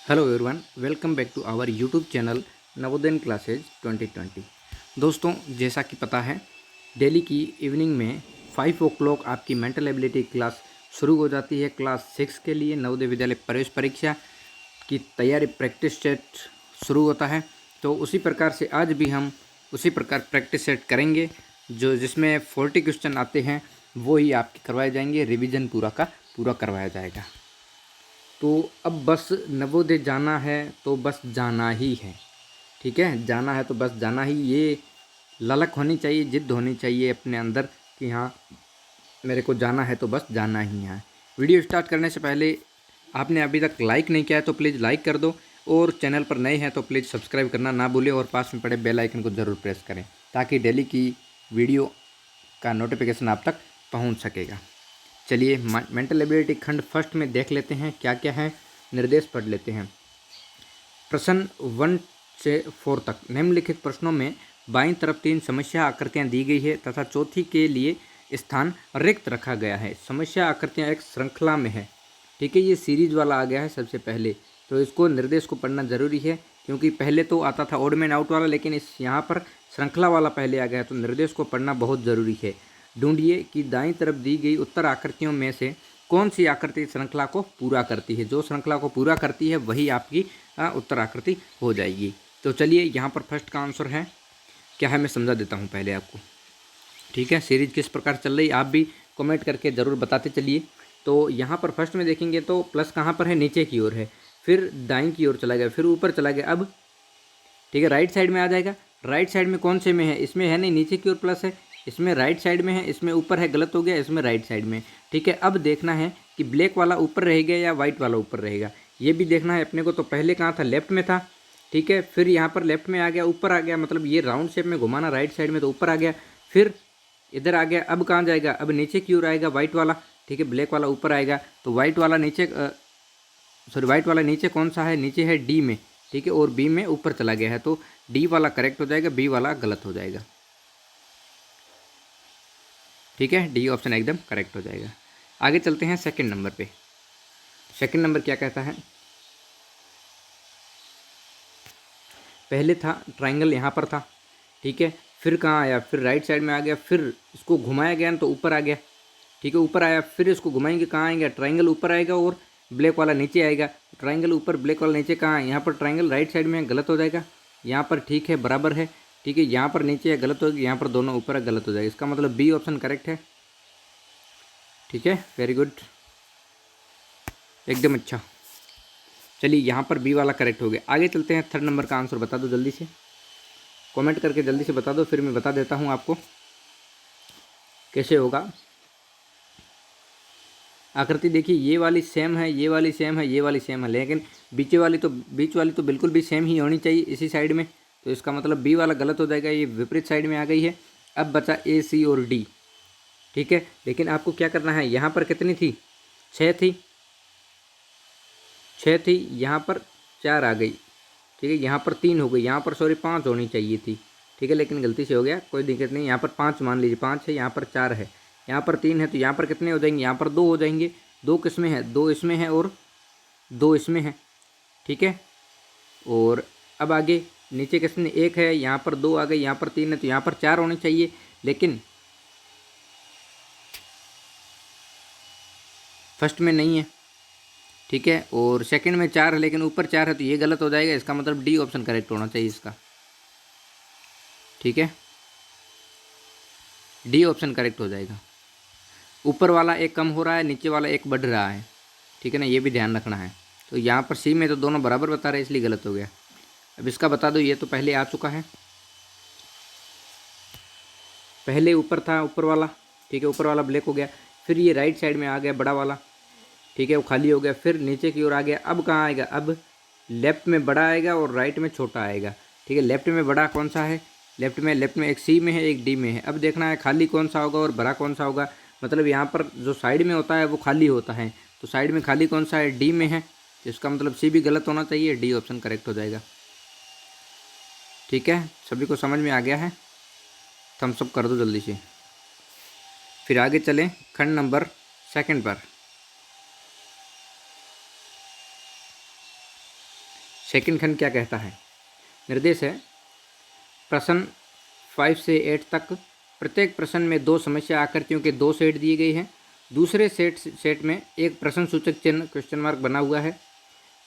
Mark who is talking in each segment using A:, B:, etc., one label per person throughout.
A: Hello everyone, welcome back to our YouTube channel Navodaya classes 2020। दोस्तों, जैसा कि पता है, डेली की इवनिंग में 5 o'clock आपकी मेंटल एबिलिटी क्लास शुरू हो जाती है। क्लास 6 के लिए नवोदय विद्यालय प्रवेश परीक्षा की तैयारी प्रैक्टिस सेट शुरू होता है। तो उसी प्रकार से आज भी हम उसी प्रकार प्रैक्टिस सेट करेंगे, जो जिसमें 40 क्वेश्चन आते हैं वो ही आपके करवाए जाएंगे। रिवीजन पूरा का पूरा करवाया जाएगा। तो अब बस नवोदय जाना है तो बस जाना ही है। ठीक है, जाना है तो बस जाना ही। ये ललक होनी चाहिए, जिद होनी चाहिए अपने अंदर कि हाँ, मेरे को जाना है तो बस जाना ही है। वीडियो स्टार्ट करने से पहले आपने अभी तक लाइक नहीं किया है तो प्लीज़ लाइक कर दो, और चैनल पर नए हैं तो प्लीज़ सब्सक्राइब करना ना भूलें, और पास में पड़े बेल आइकन को ज़रूर प्रेस करें ताकि डेली की वीडियो का नोटिफिकेशन आप तक पहुंच सकेगा। चलिए मेंटल एबिलिटी खंड फर्स्ट में देख लेते हैं क्या क्या है। निर्देश पढ़ लेते हैं। प्रश्न 1 से 4 तक निम्नलिखित प्रश्नों में बाईं तरफ 3 समस्या आकृतियां दी गई है तथा चौथी के लिए स्थान रिक्त रखा गया है। समस्या आकृतियां एक श्रृंखला में है। ठीक है, ये सीरीज वाला आ गया है सबसे पहले, तो इसको निर्देश को पढ़ना जरूरी है, क्योंकि पहले तो आता था ऑड मैन आउट वाला, लेकिन इस यहाँ पर श्रृंखला वाला पहले आ गया है, तो निर्देश को पढ़ना बहुत ज़रूरी है। ढूंढिए कि दाईं तरफ दी गई उत्तर आकृतियों में से कौन सी आकृति श्रृंखला को पूरा करती है। जो श्रृंखला को पूरा करती है वही आपकी उत्तर आकृति हो जाएगी। तो चलिए, यहाँ पर फर्स्ट का आंसर है क्या है, मैं समझा देता हूँ पहले आपको। ठीक है, सीरीज किस प्रकार चल रही आप भी कमेंट करके ज़रूर बताते चलिए। तो यहाँ पर फर्स्ट में देखेंगे तो प्लस कहाँ पर है, नीचे की ओर है, फिर दाईं की ओर चला गया, फिर ऊपर चला गया। अब ठीक है, राइट साइड में आ जाएगा। राइट साइड में कौन से में है, इसमें है नहीं, नीचे की ओर प्लस है, इसमें राइट साइड में है, इसमें ऊपर है, गलत हो गया, इसमें राइट साइड में। ठीक है, अब देखना है कि ब्लैक वाला ऊपर रहेगा या वाइट वाला ऊपर रहेगा, ये भी देखना है अपने को। तो पहले कहाँ था, लेफ्ट में था। ठीक है, फिर यहाँ पर लेफ्ट में आ गया, ऊपर आ गया, मतलब ये राउंड शेप में घुमाना राइट साइड में, तो ऊपर आ गया, फिर इधर आ गया। अब कहाँ जाएगा, अब नीचे की ओर आएगा वाइट वाला। ठीक है, ब्लैक वाला ऊपर आएगा, तो वाइट वाला नीचे, सॉरी वाइट वाला नीचे कौन सा है, नीचे है डी में। ठीक है, और बी में ऊपर चला गया है, तो डी वाला करेक्ट हो जाएगा, बी वाला गलत हो जाएगा। ठीक है, डी ऑप्शन एकदम करेक्ट हो जाएगा। आगे चलते हैं सेकंड नंबर पे। सेकंड नंबर क्या कहता है, पहले था ट्राइंगल, यहाँ पर था। ठीक है, फिर कहाँ आया, फिर राइट साइड में आ गया, फिर इसको घुमाया गया तो ऊपर आ गया। ठीक है, ऊपर आया, फिर इसको घुमाएंगे कहाँ आएगा, ट्राइंगल ऊपर आएगा और ब्लैक वाला नीचे आएगा। ट्राइंगल ऊपर, ब्लैक वाला नीचे, कहाँ है, यहाँ पर ट्राइंगल राइट साइड में है, गलत हो जाएगा। यहाँ पर ठीक है, बराबर है। ठीक है, यहाँ पर नीचे है, गलत होगी, यहाँ पर दोनों ऊपर है, गलत हो जाएगा। इसका मतलब बी ऑप्शन करेक्ट है। ठीक है, वेरी गुड, एकदम अच्छा। चलिए, यहाँ पर बी वाला करेक्ट हो गया। आगे चलते हैं, थर्ड नंबर का आंसर बता दो जल्दी से, कमेंट करके जल्दी से बता दो, फिर मैं बता देता हूँ आपको कैसे होगा। आकृति देखिए, ये वाली सेम है, ये वाली सेम है, ये वाली सेम है, लेकिन बीच वाली तो बिल्कुल भी सेम ही होनी चाहिए इसी साइड में। तो इसका मतलब बी वाला गलत हो जाएगा, ये विपरीत साइड में आ गई है। अब बचा ए, सी और डी। ठीक है, लेकिन आपको क्या करना है, यहाँ पर कितनी थी, 6 थी, 6 थी, यहाँ पर 4 आ गई। ठीक है, यहाँ पर 3 हो गई, यहाँ पर सॉरी 5 होनी चाहिए थी। ठीक है, लेकिन गलती से हो गया, कोई दिक्कत नहीं। यहाँ पर 5 मान लीजिए, 5 है, यहाँ पर 4 है, यहाँ पर 3 है, तो यहाँ पर कितने हो जाएंगे, यहाँ पर 2 हो जाएंगे। 2 किसमें है, 2 इसमें है और 2 इसमें है। ठीक है, और अब आगे नीचे किसने, 1 है, यहाँ पर 2 आ गए, यहाँ पर 3 है, तो यहाँ पर 4 होनी चाहिए, लेकिन फर्स्ट में नहीं है। ठीक है, और सेकंड में 4 है, लेकिन ऊपर 4 है, तो ये गलत हो जाएगा। इसका मतलब डी ऑप्शन करेक्ट होना चाहिए इसका। ठीक है, डी ऑप्शन करेक्ट हो जाएगा। ऊपर वाला एक कम हो रहा है, नीचे वाला एक बढ़ रहा है। ठीक है ना, ये भी ध्यान रखना है। तो यहाँ पर सी में तो दोनों बराबर बता रहे हैं, इसलिए गलत हो गया। अब इसका बता दो, ये तो पहले आ चुका है, पहले ऊपर था ऊपर वाला। ठीक है, ऊपर वाला ब्लैक हो गया, फिर ये राइट साइड में आ गया बड़ा वाला। ठीक है, वो खाली हो गया, फिर नीचे की ओर आ गया। अब कहाँ आएगा, अब लेफ्ट में बड़ा आएगा और राइट में छोटा आएगा। ठीक है, लेफ्ट में बड़ा कौन सा है, लेफ्ट में एक सी में है, एक डी में है। अब देखना है खाली कौन सा होगा और बड़ा कौन सा होगा। मतलब यहाँ पर जो साइड में होता है वो खाली होता है, तो साइड में खाली कौन सा है, डी में है, तो इसका मतलब सी भी गलत होना चाहिए, डी ऑप्शन करेक्ट हो जाएगा। ठीक है, सभी को समझ में आ गया है, थम्स अप कर दो जल्दी से। फिर आगे चलें खंड नंबर सेकंड पर। सेकंड खंड क्या कहता है? निर्देश है प्रश्न 5 से 8 तक प्रत्येक प्रश्न में 2 समस्या आकृतियों के 2 सेट दिए गए हैं। दूसरे सेट में एक प्रश्न सूचक चिन्ह क्वेश्चन मार्क बना हुआ है।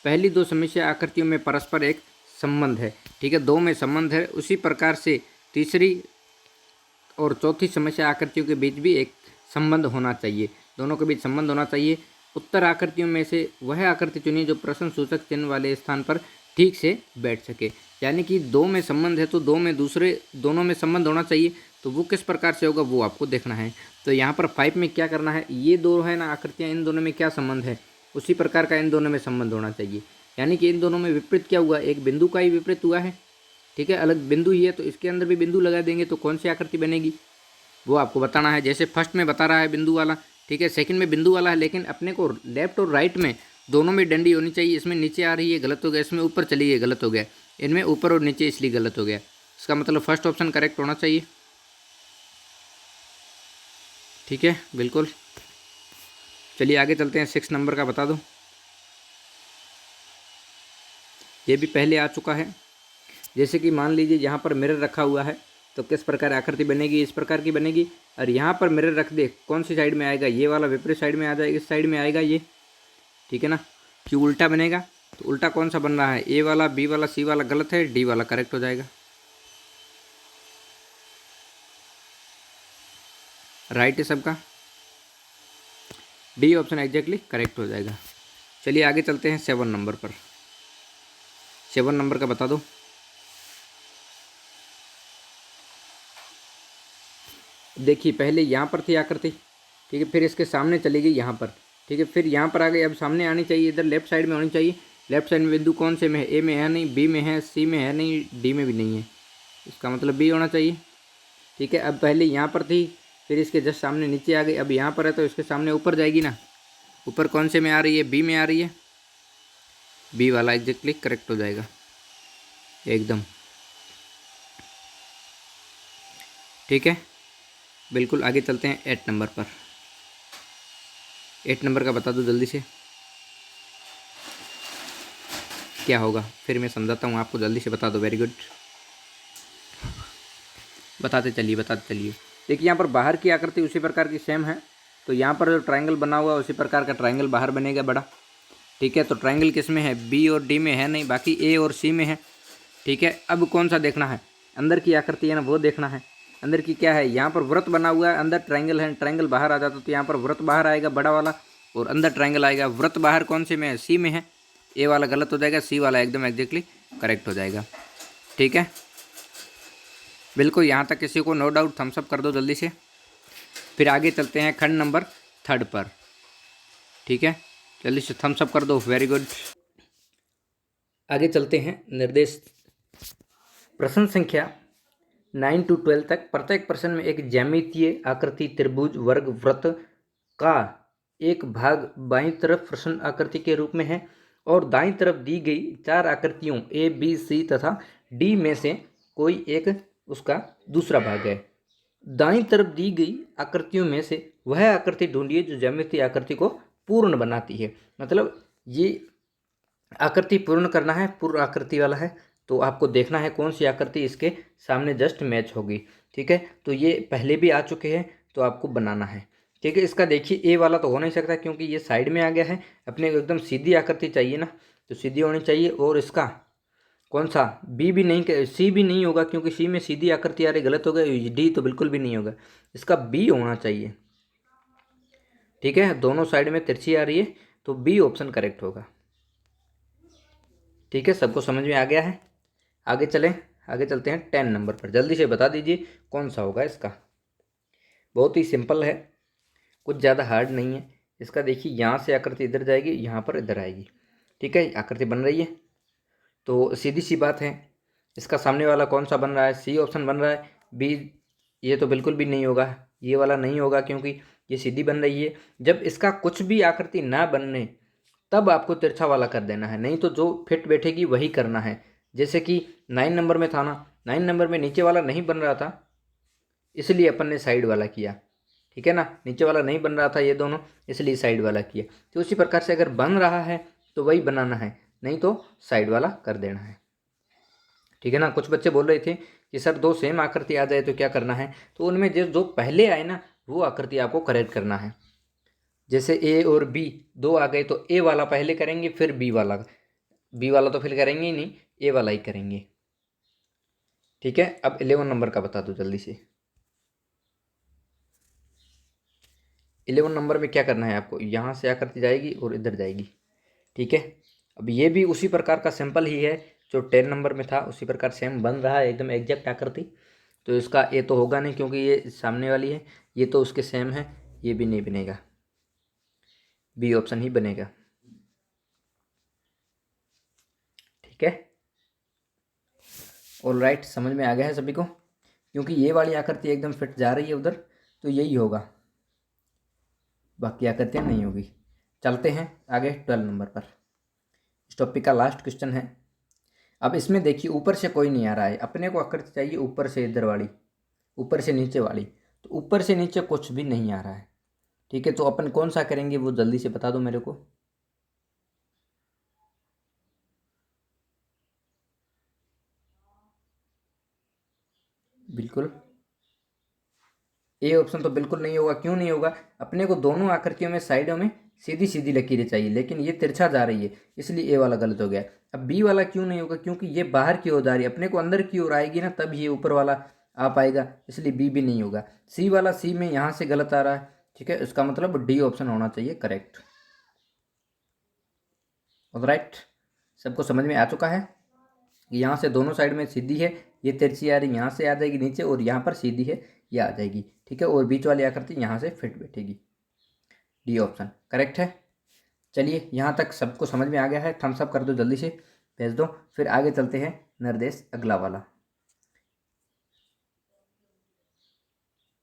A: पहली 2 समस्या आकृतियों में परस्पर एक संबंध है, ठीक है, 2 में संबंध है। उसी प्रकार से तीसरी और चौथी समस्या आकृतियों के बीच भी एक संबंध होना चाहिए, दोनों के बीच संबंध होना चाहिए। उत्तर आकृतियों में से वह आकृति चुनिए जो प्रश्न सूचक चिन्ह वाले स्थान पर ठीक से बैठ सके। यानी कि 2 में संबंध है तो 2 में दोनों में संबंध होना चाहिए। तो वो किस प्रकार से होगा वो आपको देखना है। तो यहाँ पर 5 में क्या करना है, ये 2 है ना आकृतियाँ, इन दोनों में क्या संबंध है, उसी प्रकार का इन दोनों में संबंध होना चाहिए। यानी कि इन दोनों में विपरीत क्या हुआ, एक बिंदु का ही विपरीत हुआ है, ठीक है, अलग बिंदु ही है, तो इसके अंदर भी बिंदु लगा देंगे तो कौन सी आकृति बनेगी वो आपको बताना है। जैसे फर्स्ट में बता रहा है बिंदु वाला, ठीक है, सेकंड में बिंदु वाला है, लेकिन अपने को लेफ्ट और राइट में दोनों में डंडी होनी चाहिए। इसमें नीचे आ रही है गलत हो गया, इसमें ऊपर चली गई गलत हो गया, इनमें ऊपर और नीचे इसलिए गलत हो गया। इसका मतलब फर्स्ट ऑप्शन करेक्ट होना चाहिए, ठीक है, बिल्कुल। चलिए आगे चलते हैं, 6 नंबर का बता दो। ये भी पहले आ चुका है। जैसे कि मान लीजिए यहाँ पर मिरर रखा हुआ है तो किस प्रकार आकृति बनेगी, इस प्रकार की बनेगी। और यहाँ पर मिरर रख दे, कौन सी साइड में आएगा, ये वाला विपरीत साइड में आ जाएगा, इस साइड में आएगा ये, ठीक है ना, कि उल्टा बनेगा। तो उल्टा कौन सा बन रहा है, ए वाला, बी वाला, सी वाला गलत है, डी वाला करेक्ट हो जाएगा। राइट है सबका, डी ऑप्शन एग्जैक्टली करेक्ट हो जाएगा। चलिए आगे चलते हैं 7 नंबर पर। 7 नंबर का बता दो। देखिए पहले यहाँ पर थी आकृति, ठीक है, फिर इसके सामने चली गई यहाँ पर, ठीक है, फिर यहाँ पर आ गई, अब सामने आनी चाहिए, इधर लेफ्ट साइड में होनी चाहिए। लेफ्ट साइड में बिंदु कौन से में है, ए में है नहीं, बी में है, सी में है नहीं, डी में भी नहीं है, इसका मतलब बी होना चाहिए, ठीक है। अब पहले यहाँ पर थी, फिर इसके जस्ट सामने नीचे आ गई, अब यहाँ पर है तो इसके सामने ऊपर जाएगी ना, ऊपर कौन से में आ रही है, बी में आ रही है, बी वाला एग्जैक्टली करेक्ट हो जाएगा एकदम, ठीक है, बिल्कुल। आगे चलते हैं 8 नंबर पर। 8 नंबर का बता दो जल्दी से क्या होगा, फिर मैं समझाता हूँ आपको, जल्दी से बता दो। वेरी गुड, बताते चलिए बताते चलिए। देखिए यहाँ पर बाहर की आकृति उसी प्रकार की सेम है, तो यहाँ पर जो ट्रायंगल बना हुआ है उसी प्रकार का ट्रायंगल बाहर बनेगा बड़ा, ठीक है। तो ट्रायंगल किस में है, बी और डी में है नहीं, बाकी ए और सी में है, ठीक है। अब कौन सा देखना है, अंदर की आकृति है ना वो देखना है। अंदर की क्या है, यहाँ पर वृत्त बना हुआ है, अंदर ट्रायंगल है, ट्रायंगल बाहर आ जाता तो यहाँ पर वृत्त बाहर आएगा बड़ा वाला और अंदर ट्रायंगल आएगा। वृत्त बाहर कौन से में है, सी में है, ए वाला गलत हो जाएगा, सी वाला एकदम एग्जैक्टली करेक्ट हो जाएगा, ठीक है, बिल्कुल। यहाँ तक किसी को नो डाउट थम्स अप कर दो जल्दी से। फिर आगे चलते हैं खंड नंबर 3 पर, ठीक है, जल्दी से थम्स अप कर दो, वेरी गुड। आगे चलते हैं निर्देश प्रश्न संख्या 9 to 12 तक। प्रत्येक प्रश्न में एक ज्यामितीय आकृति त्रिभुज वर्ग वृत्त का एक भाग बाईं तरफ प्रश्न आकृति के रूप में है और दाईं तरफ दी गई 4 आकृतियों ए बी सी तथा डी में से कोई एक उसका दूसरा भाग है। दाईं तरफ दी गई आकृतियों में से वह आकृति ढूंढिए जो ज्यामितीय आकृति को पूर्ण बनाती है। मतलब ये आकृति पूर्ण करना है, पूर्ण आकृति वाला है, तो आपको देखना है कौन सी आकृति इसके सामने जस्ट मैच होगी, ठीक है। तो ये पहले भी आ चुके हैं तो आपको बनाना है, ठीक है। इसका देखिए ए वाला तो हो नहीं सकता क्योंकि ये साइड में आ गया है, अपने को एकदम सीधी आकृति चाहिए ना, तो सीधी होनी चाहिए। और इसका कौन सा बी भी नहीं, सी भी नहीं होगा क्योंकि सी में सीधी आकृति आ रही, गलत हो गया। डी तो बिल्कुल भी नहीं होगा, इसका बी होना चाहिए, ठीक है। दोनों साइड में तिरछी आ रही है तो बी ऑप्शन करेक्ट होगा, ठीक है। सबको समझ में आ गया है। आगे चलें, आगे चलते हैं 10 नंबर पर। जल्दी से बता दीजिए कौन सा होगा इसका। बहुत ही सिंपल है, कुछ ज़्यादा हार्ड नहीं है। इसका देखिए यहाँ से आकृति इधर जाएगी, यहाँ पर इधर आएगी, ठीक है, आकृति बन रही है तो सीधी सी बात है। इसका सामने वाला कौन सा बन रहा है, सी ऑप्शन बन रहा है। बी ये तो बिल्कुल भी नहीं होगा, ये वाला नहीं होगा क्योंकि ये सीधी बन रही है। जब इसका कुछ भी आकृति ना बनने तब आपको तिरछा वाला कर देना है, नहीं तो जो फिट बैठेगी वही करना है। जैसे कि 9 नंबर में था ना, 9 नंबर में नीचे वाला नहीं बन रहा था इसलिए अपन ने साइड वाला किया, ठीक है ना, नीचे वाला नहीं बन रहा था ये दोनों, इसलिए साइड वाला किया। तो उसी प्रकार से अगर बन रहा है तो वही बनाना है, नहीं तो साइड वाला कर देना है। ठीक है ना। कुछ बच्चे बोल रहे थे कि सर दो सेम आकृति आ जाए तो क्या करना है, तो उनमें जो पहले आए ना वो आकृति आपको करेक्ट करना है। जैसे ए और बी दो आ गए तो ए वाला पहले करेंगे, फिर बी वाला। बी वाला तो फिर करेंगे ही नहीं, ए वाला ही करेंगे। ठीक है। अब 11 नंबर का बता दो जल्दी से। 11 नंबर में क्या करना है आपको, यहाँ से आकृति जाएगी और इधर जाएगी। ठीक है। अब ये भी उसी प्रकार का सिंपल ही है जो 10 नंबर में था, उसी प्रकार सेम बन रहा है, एकदम एग्जैक्ट आकृति। तो इसका ए तो होगा नहीं क्योंकि ये सामने वाली है, ये तो उसके सेम है, ये भी नहीं बनेगा, बी ऑप्शन ही बनेगा। ठीक है। ऑल राइट, समझ में आ गया है सभी को, क्योंकि ये वाली आकृति एकदम फिट जा रही है उधर, तो यही होगा, बाकी आकृतियाँ नहीं होगी। चलते हैं आगे 12 नंबर पर। इस टॉपिक का लास्ट क्वेश्चन है। अब इसमें देखिए ऊपर से कोई नहीं आ रहा है, अपने को आकृति चाहिए ऊपर से इधर वाली, ऊपर से नीचे वाली। तो ऊपर से नीचे कुछ भी नहीं आ रहा है। ठीक है, तो अपन कौन सा करेंगे वो जल्दी से बता दो मेरे को। बिल्कुल ए ऑप्शन तो बिल्कुल नहीं होगा। क्यों नहीं होगा, अपने को दोनों आकृतियों में साइडों में सीधी सीधी लकीरें चाहिए, लेकिन ये तिरछा जा रही है, इसलिए ए वाला गलत हो गया। अब बी वाला क्यों नहीं होगा, क्योंकि ये बाहर की ओर जा रही है, अपने को अंदर की ओर आएगी ना तब ये ऊपर वाला आ पाएगा, इसलिए बी भी नहीं होगा। सी वाला, सी में यहाँ से गलत आ रहा है। ठीक है, इसका मतलब डी ऑप्शन होना चाहिए करेक्ट। राइट, सबको समझ में आ चुका है। यहाँ से दोनों साइड में सीधी है, ये तिरछी आ रही, यहाँ से आ जाएगी नीचे, और यहाँ पर सीधी है, ये आ जाएगी। ठीक है, और बीच वाली आकृति यहाँ से फिट बैठेगी। डी ऑप्शन करेक्ट है। चलिए यहाँ तक सबको समझ में आ गया है, थम्स अप कर दो जल्दी से, भेज दो। फिर आगे चलते हैं निर्देश अगला वाला।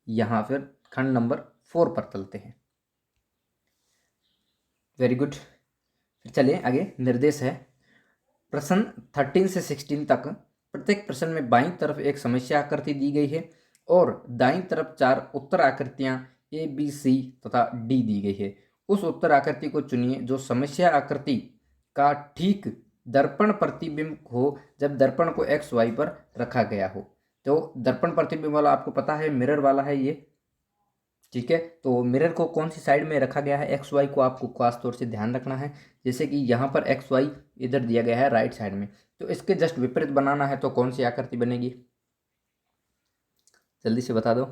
A: यहाँ फिर खंड नंबर 4 पर चलते हैं। Very good. फिर चलिए आगे, निर्देश है प्रश्न 13 से 16 तक। प्रत्येक प्रश्न में बाईं तरफ एक समस्या आकृति दी गई है और दाईं तरफ 4 उत्तर आकृतियां ए बी सी तथा डी दी गई है। उस उत्तर आकृति को चुनिए जो समस्या आकृति का ठीक दर्पण प्रतिबिंब हो जब दर्पण को एक्स वाई पर रखा गया हो। तो दर्पण प्रतिबिंब वाला आपको पता है, मिरर वाला है ये। ठीक है, तो मिरर को कौन सी साइड में रखा गया है, एक्स वाई को आपको खास तौर से ध्यान रखना है। जैसे कि यहाँ पर एक्स वाई इधर दिया गया है राइट साइड में, तो इसके जस्ट विपरीत बनाना है, तो कौन सी आकृति बनेगी, जल्दी से बता दो।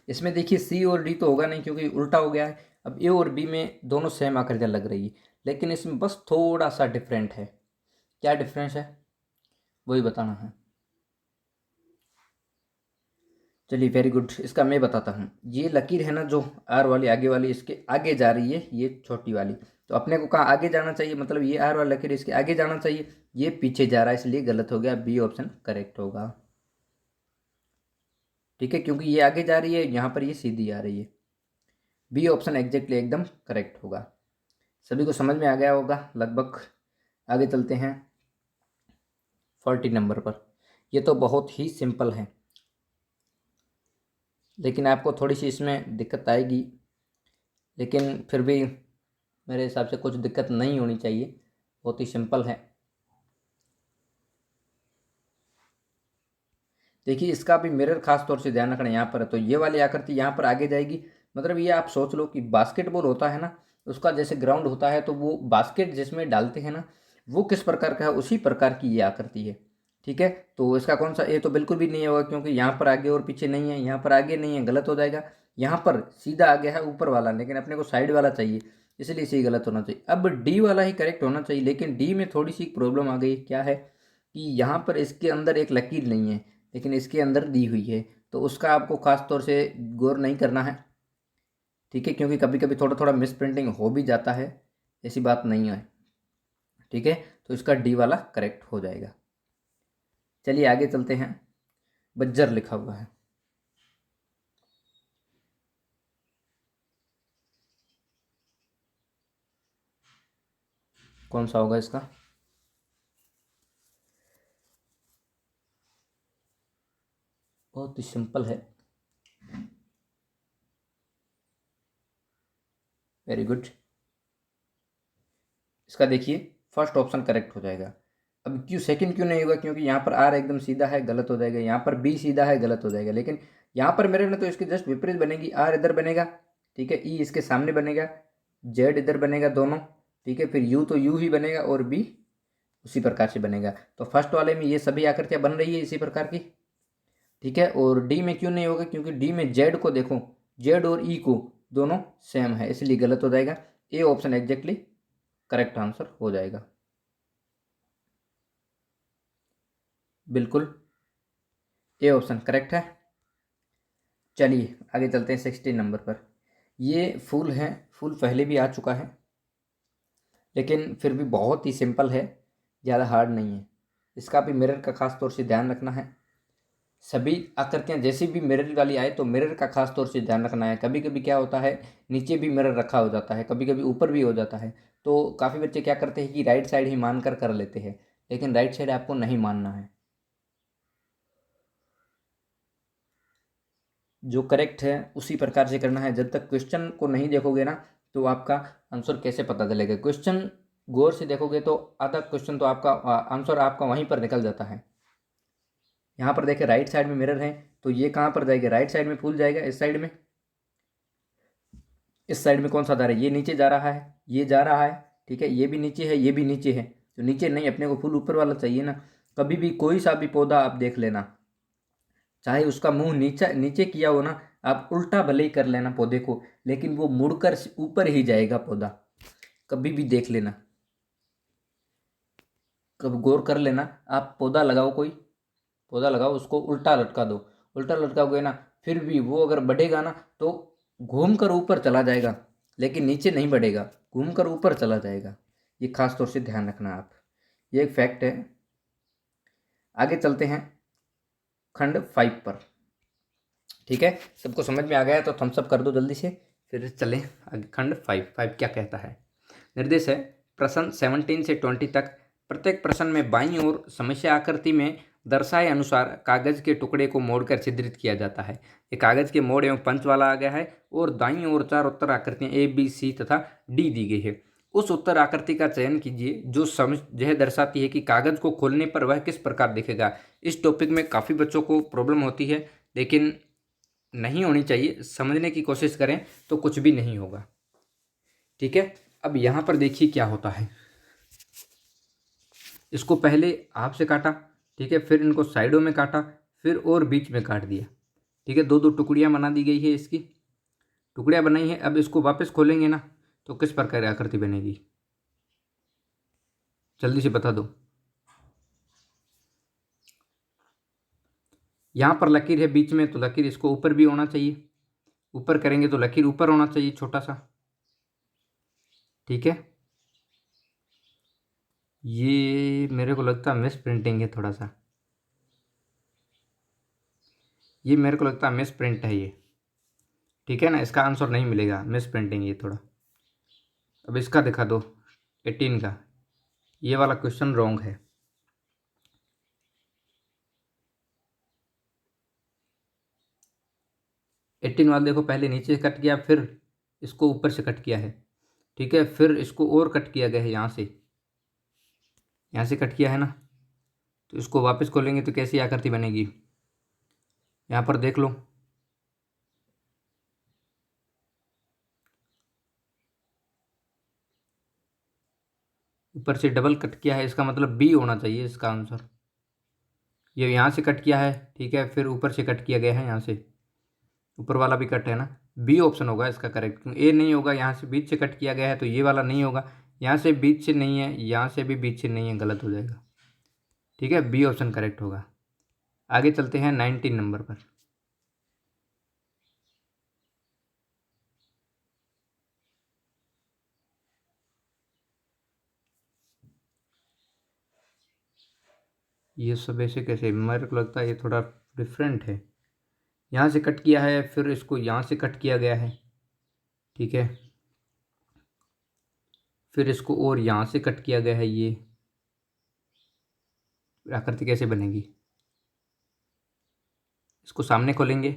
A: इसमें देखिए सी और डी तो होगा नहीं क्योंकि उल्टा हो गया है। अब ए और बी में दोनों सेम आकृतियाँ लग रही है, लेकिन इसमें बस थोड़ा सा डिफरेंट है। क्या डिफरेंस है वही बताना है। चलिए वेरी गुड, इसका मैं बताता हूँ। ये लकीर है ना जो आर वाली आगे वाली, इसके आगे जा रही है ये छोटी वाली, तो अपने को कहाँ आगे जाना चाहिए, मतलब ये आर वाला लकीर इसके आगे जाना चाहिए, ये पीछे जा रहा है, इसलिए गलत हो गया, बी ऑप्शन करेक्ट होगा। ठीक है, क्योंकि ये आगे जा रही है, यहाँ पर ये सीधी आ रही है, बी ऑप्शन एग्जैक्टली एकदम करेक्ट होगा। सभी को समझ में आ गया होगा लगभग। आगे चलते हैं 40 नंबर पर। ये तो बहुत ही सिंपल है, लेकिन आपको थोड़ी सी इसमें दिक्कत आएगी, लेकिन फिर भी मेरे हिसाब से कुछ दिक्कत नहीं होनी चाहिए, बहुत ही सिंपल है। देखिए इसका भी मिरर खास तौर से ध्यान रखना, यहाँ पर है तो ये वाली आकृति यहाँ पर आगे जाएगी। मतलब ये आप सोच लो कि बास्केटबॉल होता है ना, उसका जैसे ग्राउंड होता है, तो वो बास्केट जिसमें डालते हैं ना, वो किस प्रकार का है उसी प्रकार की ये आकृति है। ठीक है, तो इसका कौन सा, ए तो बिल्कुल भी नहीं होगा क्योंकि यहाँ पर आगे और पीछे नहीं है, यहाँ पर आगे नहीं है, गलत हो जाएगा। यहाँ पर सीधा आगे है ऊपर वाला, लेकिन अपने को साइड वाला चाहिए, इसलिए सी गलत होना चाहिए। अब डी वाला ही करेक्ट होना चाहिए, लेकिन डी में थोड़ी सी प्रॉब्लम आ गई। क्या है कि यहाँ पर इसके अंदर एक लकीर नहीं है, लेकिन इसके अंदर दी हुई है, तो उसका आपको खास तौर से गौर नहीं करना है। ठीक है, क्योंकि कभी कभी थोड़ा थोड़ा मिस प्रिंटिंग हो भी जाता है, ऐसी बात नहीं है। ठीक है, तो इसका डी वाला करेक्ट हो जाएगा। चलिए आगे चलते हैं। बज्जर लिखा हुआ है, कौन सा होगा इसका, बहुत ही सिंपल है। Very good. इसका देखिए फर्स्ट ऑप्शन करेक्ट हो जाएगा। अब क्यों सेकंड क्यों नहीं होगा, क्योंकि यहाँ पर आर एकदम सीधा है, गलत हो जाएगा। यहाँ पर बी सीधा है, गलत हो जाएगा। लेकिन यहाँ पर मेरे ने तो इसके जस्ट विपरीत बनेगी। आर इधर बनेगा, ठीक है, ई इसके सामने बनेगा, जेड इधर बनेगा दोनों, ठीक है, फिर यू तो यू ही बनेगा और बी उसी प्रकार से बनेगा। तो फर्स्ट वाले में ये सभी आकृतियाँ बन रही है इसी प्रकार की, ठीक है। और डी में क्यों नहीं होगा, क्योंकि डी में जेड को देखो, जेड और ई को दोनों सेम है, इसलिए गलत हो जाएगा। A option exactly correct answer हो जाएगा, बिल्कुल ए ऑप्शन करेक्ट है। चलिए आगे चलते हैं 16 नंबर पर। ये फूल है, फूल पहले भी आ चुका है, लेकिन फिर भी बहुत ही सिंपल है, ज़्यादा हार्ड नहीं है। इसका भी मिरर का खास तौर से ध्यान रखना है। सभी आकृतियाँ जैसी भी मिरर वाली आए तो मिरर का खास तौर से ध्यान रखना है। कभी कभी क्या होता है, नीचे भी मिरर रखा हो जाता है, कभी कभी ऊपर भी हो जाता है। तो काफ़ी बच्चे क्या करते हैं कि राइट साइड ही मान कर लेते हैं, लेकिन राइट साइड आपको नहीं मानना है। जो करेक्ट है उसी प्रकार से करना है। जब तक क्वेश्चन को नहीं देखोगे ना, तो आपका आंसर कैसे पता चलेगा। क्वेश्चन गौर से देखोगे तो आधा क्वेश्चन तो आपका आंसर आपका वहीं पर निकल जाता है। यहाँ पर देखें राइट साइड में मिरर है, तो ये कहाँ पर जाएगा, राइट साइड में फूल जाएगा, इस साइड में। इस साइड में कौन सा जा रहा है, ये नीचे जा रहा है, ये जा रहा है, ठीक है, ये भी नीचे है, ये भी नीचे है। तो नीचे नहीं, अपने को फूल ऊपर वाला चाहिए ना। कभी भी कोई सा भी पौधा आप देख लेना, चाहे उसका मुंह नीचे नीचे किया हो ना, आप उल्टा भले ही कर लेना पौधे को, लेकिन वो मुड़कर ऊपर ही जाएगा पौधा। कभी भी देख लेना, कभी गौर कर लेना। आप पौधा लगाओ, कोई पौधा लगाओ, उसको उल्टा लटका दो, उल्टा लटकाओगे ना, फिर भी वो अगर बढ़ेगा ना तो घूम कर ऊपर चला जाएगा, लेकिन नीचे नहीं बढ़ेगा, घूम कर ऊपर चला जाएगा। ये खास तौर से ध्यान रखना आप, ये एक फैक्ट है। आगे चलते हैं खंड 5 पर, ठीक है। सबको समझ में आ गया है तो थम्स अप कर दो जल्दी से, फिर चलें आगे। खंड 5 क्या कहता है। निर्देश है, प्रश्न 17 से 20 तक प्रत्येक प्रश्न में बाईं ओर समस्या आकृति में दर्शाए अनुसार कागज के टुकड़े को मोड़कर छिद्रित किया जाता है। ये कागज के मोड़ एवं पंच वाला आ गया है, और दाईं ओर 4 उत्तर आकृतियां ए बी सी तथा डी दी गई है। उस उत्तर आकृति का चयन कीजिए जो यह दर्शाती है कि कागज को खोलने पर वह किस प्रकार दिखेगा। इस टॉपिक में काफ़ी बच्चों को प्रॉब्लम होती है, लेकिन नहीं होनी चाहिए। समझने की कोशिश करें तो कुछ भी नहीं होगा, ठीक है। अब यहाँ पर देखिए क्या होता है। इसको पहले आपसे काटा, ठीक है, फिर इनको साइडों में काटा, फिर और बीच में काट दिया, ठीक है। दो दो टुकड़ियाँ बना दी गई है, इसकी टुकड़ियाँ बनाई हैं। अब इसको वापस खोलेंगे ना तो किस प्रकार की आकृति बनेगी, जल्दी से बता दो। यहाँ पर लकीर है बीच में, तो लकीर इसको ऊपर भी होना चाहिए, ऊपर करेंगे तो लकीर ऊपर होना चाहिए छोटा सा, ठीक है। ये मेरे को लगता है मिस प्रिंटिंग है थोड़ा सा, ये मेरे को लगता है मिस प्रिंट है ये, ठीक है ना। इसका आंसर नहीं मिलेगा, मिस प्रिंटिंग ये थोड़ा। अब इसका दिखा दो 18 का, ये वाला क्वेश्चन रॉन्ग है। एट्टीन वाला देखो, पहले नीचे से कट किया, फिर इसको ऊपर से कट किया है, ठीक है, फिर इसको और कट किया गया है, यहाँ से कट किया है ना। तो इसको वापस खोलेंगे तो कैसी आकृति बनेगी, यहाँ पर देख लो। ऊपर से डबल कट किया है, इसका मतलब बी होना चाहिए इसका आंसर। ये यहाँ से कट किया है, ठीक है, फिर ऊपर से कट किया गया है, यहाँ से ऊपर वाला भी कट है ना। बी ऑप्शन होगा इसका करेक्ट, ए नहीं होगा। यहाँ से बीच से कट किया गया है तो ये वाला नहीं होगा, यहाँ से बीच से नहीं है, यहाँ से भी बीच से नहीं है, गलत हो जाएगा, ठीक है। बी ऑप्शन करेक्ट होगा। आगे चलते हैं 19 नंबर पर। ये सब ऐसे कैसे, मेरे को लगता है ये थोड़ा डिफरेंट है। यहाँ से कट किया है, फिर इसको यहाँ से कट किया गया है, ठीक है, फिर इसको और यहाँ से कट किया गया है। ये आकृति कैसे बनेगी, इसको सामने खोलेंगे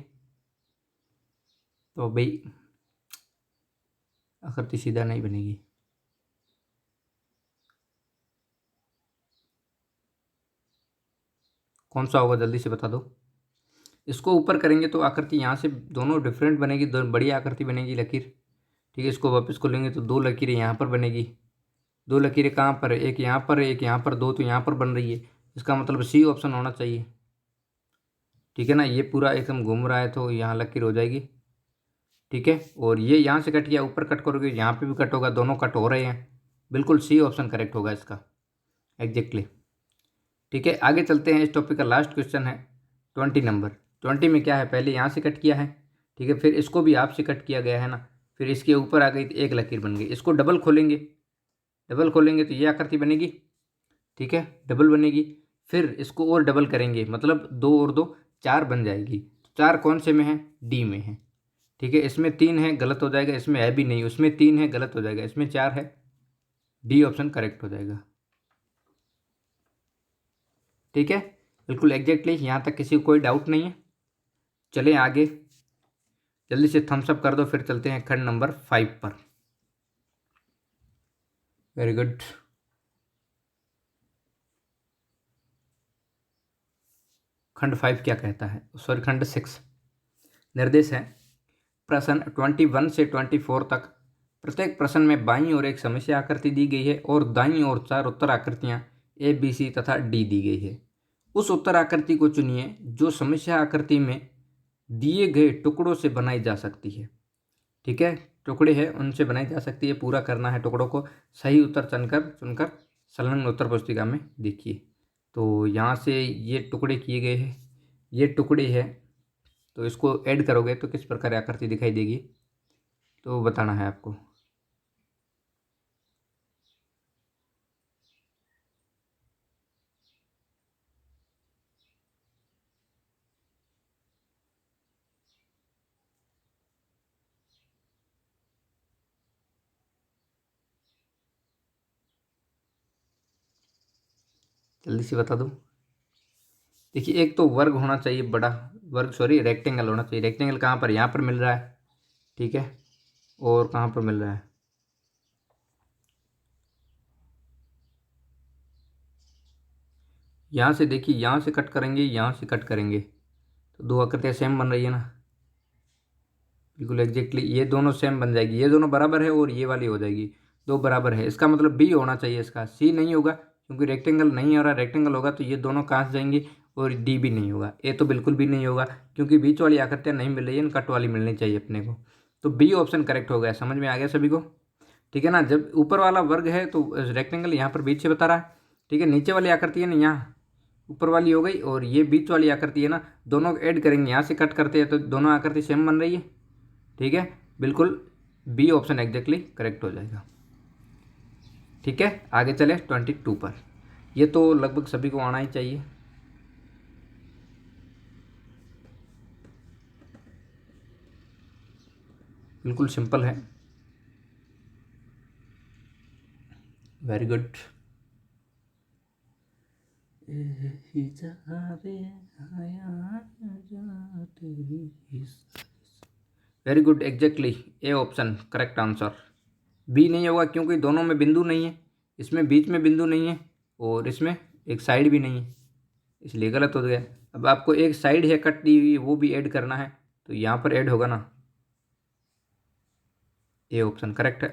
A: तो भाई आकृति सीधा नहीं बनेगी। कौन सा होगा, जल्दी से बता दो। इसको ऊपर करेंगे तो आकृति यहाँ से दोनों डिफरेंट बनेगी, दो बड़ी आकृति बनेगी लकीर। ठीक है, इसको वापस खोलेंगे तो दो लकीरें यहाँ पर बनेगी। दो लकीरें कहाँ पर है, एक यहाँ पर है, एक यहाँ पर, दो तो यहाँ पर बन रही है। इसका मतलब सी ऑप्शन होना चाहिए। ठीक है ना, ये पूरा एकदम घूम रहा है तो यहाँ लकीर हो जाएगी। ठीक है, और ये यहाँ से कट गया, ऊपर कट करोगे यहाँ पे भी कट होगा, दोनों कट हो रहे हैं। बिल्कुल सी ऑप्शन करेक्ट होगा इसका, एग्जैक्टली। ठीक है, आगे चलते हैं। इस टॉपिक का लास्ट क्वेश्चन है 20 नंबर। 20 में क्या है, पहले यहाँ से कट किया है। ठीक है, फिर इसको भी आपसे कट किया गया है ना, फिर इसके ऊपर आ गई तो एक लकीर बन गई। इसको डबल खोलेंगे, डबल खोलेंगे तो ये आकृति बनेगी। ठीक है, डबल बनेगी। फिर इसको और डबल करेंगे, मतलब दो और दो चार बन जाएगी। चार कौन से में है, डी में है। ठीक है, इसमें तीन है, गलत हो जाएगा, इसमें है भी नहीं, उसमें तीन है, गलत हो जाएगा, इसमें चार है, डी ऑप्शन करेक्ट हो जाएगा। ठीक है, बिल्कुल एग्जैक्टली, यहाँ तक किसी को कोई डाउट नहीं है। चलें आगे, जल्दी से थम्स अप कर दो, फिर चलते हैं खंड नंबर 5 पर। Very good. खंड 5 क्या कहता है, सॉरी खंड 6। निर्देश है, प्रश्न 21 से 24 तक प्रत्येक प्रश्न में बाईं ओर एक समस्या आकृति दी गई है और दाईं ओर चार उत्तर आकृतियां ए, बी, सी तथा डी दी गई है। उस उत्तर आकृति को चुनिए जो समस्या आकृति में दिए गए टुकड़ों से बनाई जा सकती है। ठीक है, टुकड़े हैं उनसे बनाई जा सकती है, पूरा करना है टुकड़ों को। सही उत्तर चुनकर संलग्न उत्तर पुस्तिका में देखिए। तो यहाँ से ये टुकड़े किए गए हैं, ये टुकड़े हैं, तो इसको ऐड करोगे तो किस प्रकार आकृति दिखाई देगी, तो बताना है आपको। जल्दी से बता दो। देखिए, एक तो वर्ग होना चाहिए बड़ा, वर्ग सॉरी रेक्टेंगल होना चाहिए। रेक्टेंगल कहाँ पर, यहाँ पर मिल रहा है। ठीक है, और कहाँ पर मिल रहा है, यहाँ से देखिए, यहाँ से कट करेंगे, यहाँ से कट करेंगे तो दो आकृतियाँ सेम बन रही है ना। बिल्कुल एग्जैक्टली, ये दोनों सेम बन जाएगी, ये दोनों बराबर है और ये वाली हो जाएगी, दो बराबर है। इसका मतलब बी होना चाहिए, इसका सी नहीं होगा क्योंकि रेक्टेंगल नहीं हो रहा। रेक्टेंगल होगा तो ये दोनों कहाँ से जाएंगी, और डी भी नहीं होगा, ए तो बिल्कुल भी नहीं होगा क्योंकि बीच वाली आकृतियाँ नहीं मिल रही है, कट वाली मिलनी चाहिए अपने को। तो बी ऑप्शन करेक्ट हो गया। समझ में आ गया सभी को। ठीक है ना, जब ऊपर वाला वर्ग है तो रेक्टेंगल यहाँ पर बीच से बता रहा है। ठीक है, नीचे वाली आकृति है ना, यहाँ ऊपर वाली हो गई और ये बीच वाली आकृति है ना, दोनों को ऐड करेंगे, यहाँ से कट करते हैं तो दोनों आकृति सेम बन रही है। ठीक है, बिल्कुल बी ऑप्शन एग्जैक्टली करेक्ट हो जाएगा। ठीक है, आगे चले 22 पर। ये तो लगभग सभी को आना ही चाहिए। बिल्कुल सिंपल है, very good. Very good, exactly A option correct answer. B नहीं होगा क्योंकि दोनों में बिंदु नहीं है, इसमें बीच में बिंदु नहीं है और इसमें एक साइड भी नहीं है, इसलिए गलत हो गया। अब आपको एक साइड है कट दी हुई, वो भी ऐड करना है तो यहाँ पर ऐड होगा ना, ए ऑप्शन करेक्ट है।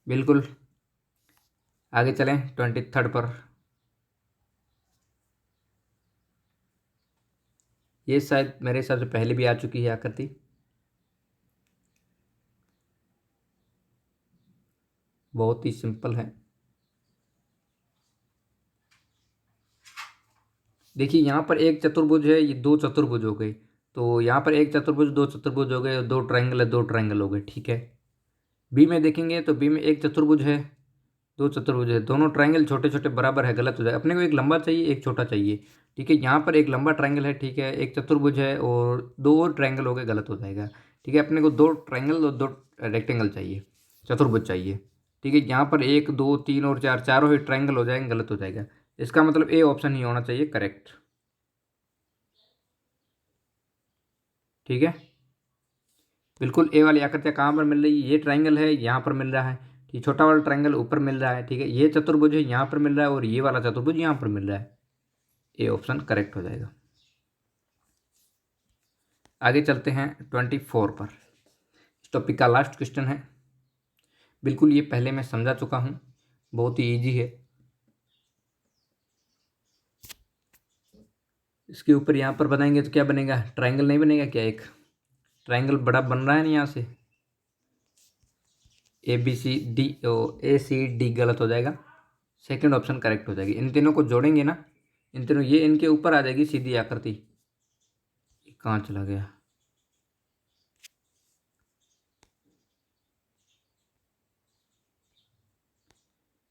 A: बिल्कुल, आगे चलें 23 पर। ये शायद मेरे हिसाब से पहले भी आ चुकी है आकृति। बहुत ही सिंपल है। देखिए, यहाँ पर एक चतुर्भुज है, ये दो चतुर्भुज हो गए, तो यहाँ पर एक चतुर्भुज दो चतुर्भुज हो गए और दो ट्रायंगल है, दो ट्रायंगल हो गए। ठीक है, बी में देखेंगे तो बी में एक चतुर्भुज है, दो चतुर्भुज है, दोनों ट्रायंगल छोटे छोटे बराबर है, गलत हो जाए। अपने को एक लंबा चाहिए, एक छोटा चाहिए। ठीक है, यहाँ पर एक लंबा ट्रायंगल है, ठीक है, एक चतुर्भुज है और दो और ट्रायंगल हो गए, गलत हो जाएगा। ठीक है, अपने को दो ट्रायंगल और दो रेक्टेंगल चाहिए, चतुर्भुज चाहिए। ठीक है, यहाँ पर एक दो तीन और चार, चारों ही ट्रायंगल हो जाएंगे, गलत हो जाएगा। इसका मतलब ए ऑप्शन ही होना चाहिए करेक्ट। ठीक है, बिल्कुल ए वाली आकृतियाँ कहाँ पर मिल रही है, ये ट्राइंगल है यहाँ पर मिल रहा है, ठीक, छोटा वाला ट्राइंगल ऊपर मिल रहा है, ठीक है, ये चतुर्भुज है यहाँ पर मिल रहा है और ये वाला चतुर्भुज यहाँ पर मिल रहा है। ए ऑप्शन करेक्ट हो जाएगा। आगे चलते हैं 24 पर। इस टॉपिक का लास्ट क्वेश्चन है। बिल्कुल ये पहले मैं समझा चुका हूँ, बहुत ही ईजी है। इसके ऊपर यहाँ पर बनाएंगे तो क्या बनेगा, ट्राइंगल नहीं बनेगा क्या, एक ट्राइंगल बड़ा बन रहा है ना यहाँ से, ABCD गलत हो जाएगा, सेकंड ऑप्शन करेक्ट हो जाएगी। इन तीनों को जोड़ेंगे ना, इन तीनों ये इनके ऊपर आ जाएगी सीधी आकृति। कहाँ चला गया,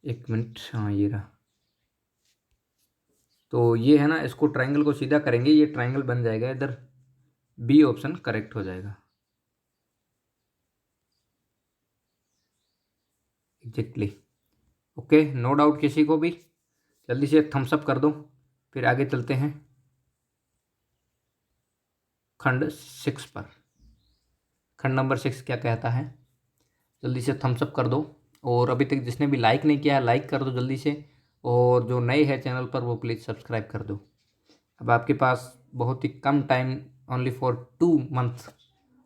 A: एक मिनट, हाँ ये रहा। तो ये है ना, इसको ट्राइंगल को सीधा करेंगे, ये ट्राइंगल बन जाएगा इधर, बी ऑप्शन करेक्ट हो जाएगा एग्जैक्टली। ओके, नो डाउट किसी को भी, जल्दी से थम्स अप कर दो, फिर आगे चलते हैं खंड 6 पर। खंड नंबर 6 क्या कहता है, जल्दी से थम्स अप कर दो, और अभी तक जिसने भी लाइक नहीं किया है लाइक कर दो जल्दी से, और जो नए हैं चैनल पर वो प्लीज़ सब्सक्राइब कर दो। अब आपके पास बहुत ही कम time, only for 2 month,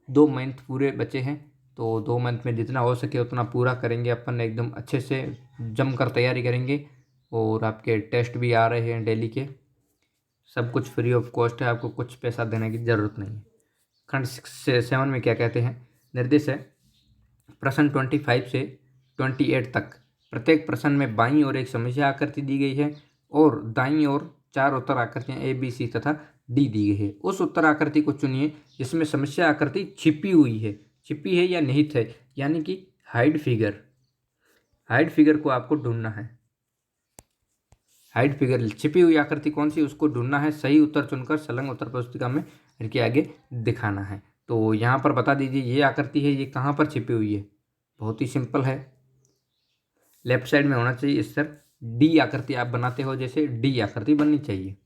A: 2 month पूरे बचे हैं, तो 2 मंथ में जितना हो सके उतना पूरा करेंगे अपन, एकदम अच्छे से जम कर तैयारी करेंगे। और आपके टेस्ट भी आ रहे हैं डेली के, सब कुछ फ्री ऑफ कॉस्ट है, आपको कुछ पैसा देने की ज़रूरत नहीं है। खंड 7 में क्या कहते हैं, निर्देश है प्रश्न 25 से 28 तक प्रत्येक प्रश्न में बाईं ओर एक समस्या आकृति दी गई है और दाईं ओर 4 उत्तर आकृतियां ABC तथा D दी गई है। उस उत्तर आकृति को चुनिए जिसमें समस्या आकृति छिपी हुई है, छिपी है या निहित है, यानी कि हाइड फिगर। हाइड फिगर को आपको ढूंढना है, हाइड फिगर, छिपी हुई आकृति कौन सी उसको ढूंढना है, सही उत्तर चुनकर संलग्न उत्तर पुस्तिका में इनके आगे दिखाना है। तो यहाँ पर बता दीजिए ये आकृति है, ये कहाँ पर छिपी हुई है, बहुत ही सिंपल है, लेफ्ट साइड में होना चाहिए इस सर, डी आकृति आप बनाते हो जैसे डी आकृति बननी चाहिए।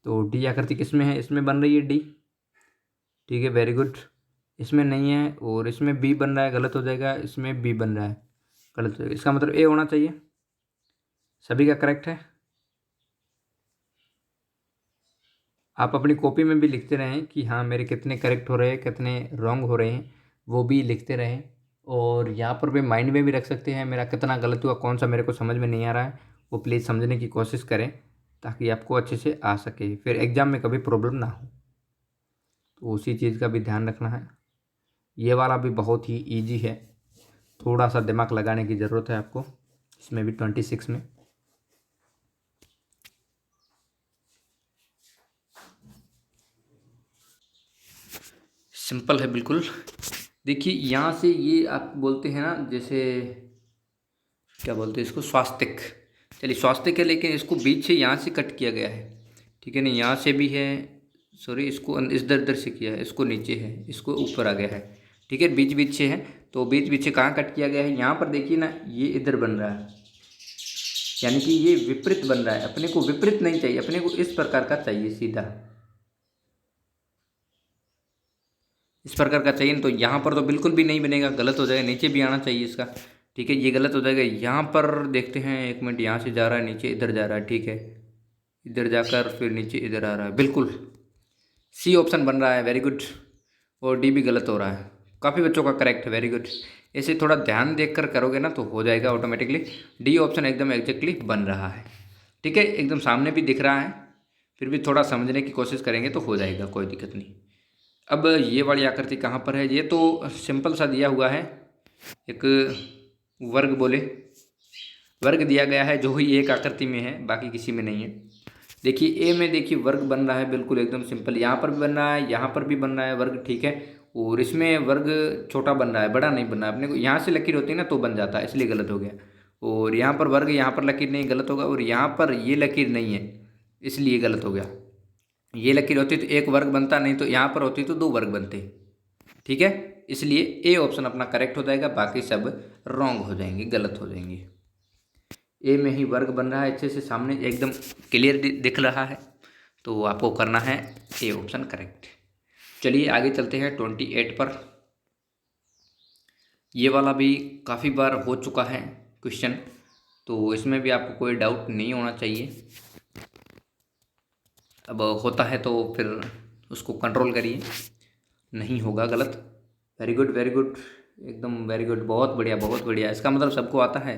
A: तो डी आकृति किस में है, इसमें बन रही है डी, ठीक है, वेरी गुड। इसमें नहीं है और इसमें बी बन रहा है, गलत हो जाएगा, इसमें बी बन रहा है, गलत हो जाएगा, इसका मतलब ए होना चाहिए, सभी का करेक्ट है। आप अपनी कॉपी में भी लिखते रहें कि हाँ मेरे कितने करेक्ट हो रहे हैं, कितने रॉन्ग हो रहे हैं, वो भी लिखते रहें। और यहाँ पर भी माइंड में भी रख सकते हैं मेरा कितना गलत हुआ, कौन सा मेरे को समझ में नहीं आ रहा है, वो प्लीज़ समझने की कोशिश करें ताकि आपको अच्छे से आ सके, फिर एग्ज़ाम में कभी प्रॉब्लम ना हो। तो उसी चीज़ का भी ध्यान रखना है। ये वाला भी बहुत ही ईजी है, थोड़ा सा दिमाग लगाने की ज़रूरत है आपको, इसमें भी 26 में। सिंपल है बिल्कुल। देखिए यहाँ से ये आप बोलते हैं ना, जैसे क्या बोलते हैं इसको, स्वास्तिक, चलिए स्वास्तिक है, लेकिन इसको बीच से यहाँ से कट किया गया है, ठीक है ना, यहाँ से भी है, सॉरी इसको इस दर दर से किया है, इसको नीचे है, इसको ऊपर आ गया है, ठीक है, बीच बीच से है, तो बीच बीच से कहाँ कट किया गया है, यहाँ पर देखिए ना, ये इधर बन रहा है, यानी कि ये विपरीत बन रहा है, अपने को विपरीत नहीं चाहिए, अपने को इस प्रकार का चाहिए, सीधा इस प्रकार का चाहिए। तो यहाँ पर तो बिल्कुल भी नहीं बनेगा, गलत हो जाएगा, नीचे भी आना चाहिए इसका, ठीक है, ये गलत हो जाएगा। यहाँ पर देखते हैं, एक मिनट, यहाँ से जा रहा है नीचे इधर जा रहा है, ठीक है, इधर जाकर फिर नीचे इधर आ रहा है, बिल्कुल सी ऑप्शन बन रहा है, वेरी गुड। और डी भी गलत हो रहा है, काफ़ी बच्चों का करेक्ट है, वेरी गुड। ऐसे थोड़ा ध्यान देख कर करोगे ना तो हो जाएगा ऑटोमेटिकली, डी ऑप्शन एकदम एग्जैक्टली बन रहा है, ठीक है, एकदम सामने भी दिख रहा है, फिर भी थोड़ा समझने की कोशिश करेंगे तो हो जाएगा, कोई दिक्कत नहीं। अब ये वाली आकृति कहाँ पर है, ये तो सिंपल सा दिया हुआ है, एक वर्ग बोले, वर्ग दिया गया है जो ही एक आकृति में है, बाकी किसी में नहीं है। देखिए ए में देखिए वर्ग बन रहा है, बिल्कुल एकदम सिंपल, यहाँ पर भी बन रहा है, यहाँ पर भी बन रहा है वर्ग, ठीक है, और इसमें वर्ग छोटा बन रहा है, बड़ा नहीं बन रहा है, अपने को यहाँ से लकीर होती है ना तो बन जाता है, इसलिए गलत हो गया। और यहाँ पर वर्ग, यहाँ पर लकीर नहीं, गलत होगा, और यहाँ पर ये लकीर नहीं है इसलिए गलत हो गया। ये लकीर होती तो एक वर्ग बनता, नहीं तो यहाँ पर होती तो 2 वर्ग बनते, ठीक है, इसलिए ए ऑप्शन अपना करेक्ट हो जाएगा, बाकी सब रॉन्ग हो जाएंगे, गलत हो जाएंगे। ए में ही वर्ग बन रहा है अच्छे से, सामने एकदम क्लियर दिख रहा है, तो आपको करना है ए ऑप्शन करेक्ट। चलिए आगे चलते हैं 28 पर। ये वाला भी काफ़ी बार हो चुका है क्वेश्चन, तो इसमें भी आपको कोई डाउट नहीं होना चाहिए। अब होता है तो फिर उसको कंट्रोल करिए, नहीं होगा गलत। वेरी गुड वेरी गुड, एकदम वेरी गुड, बहुत बढ़िया बहुत बढ़िया। इसका मतलब सबको आता है।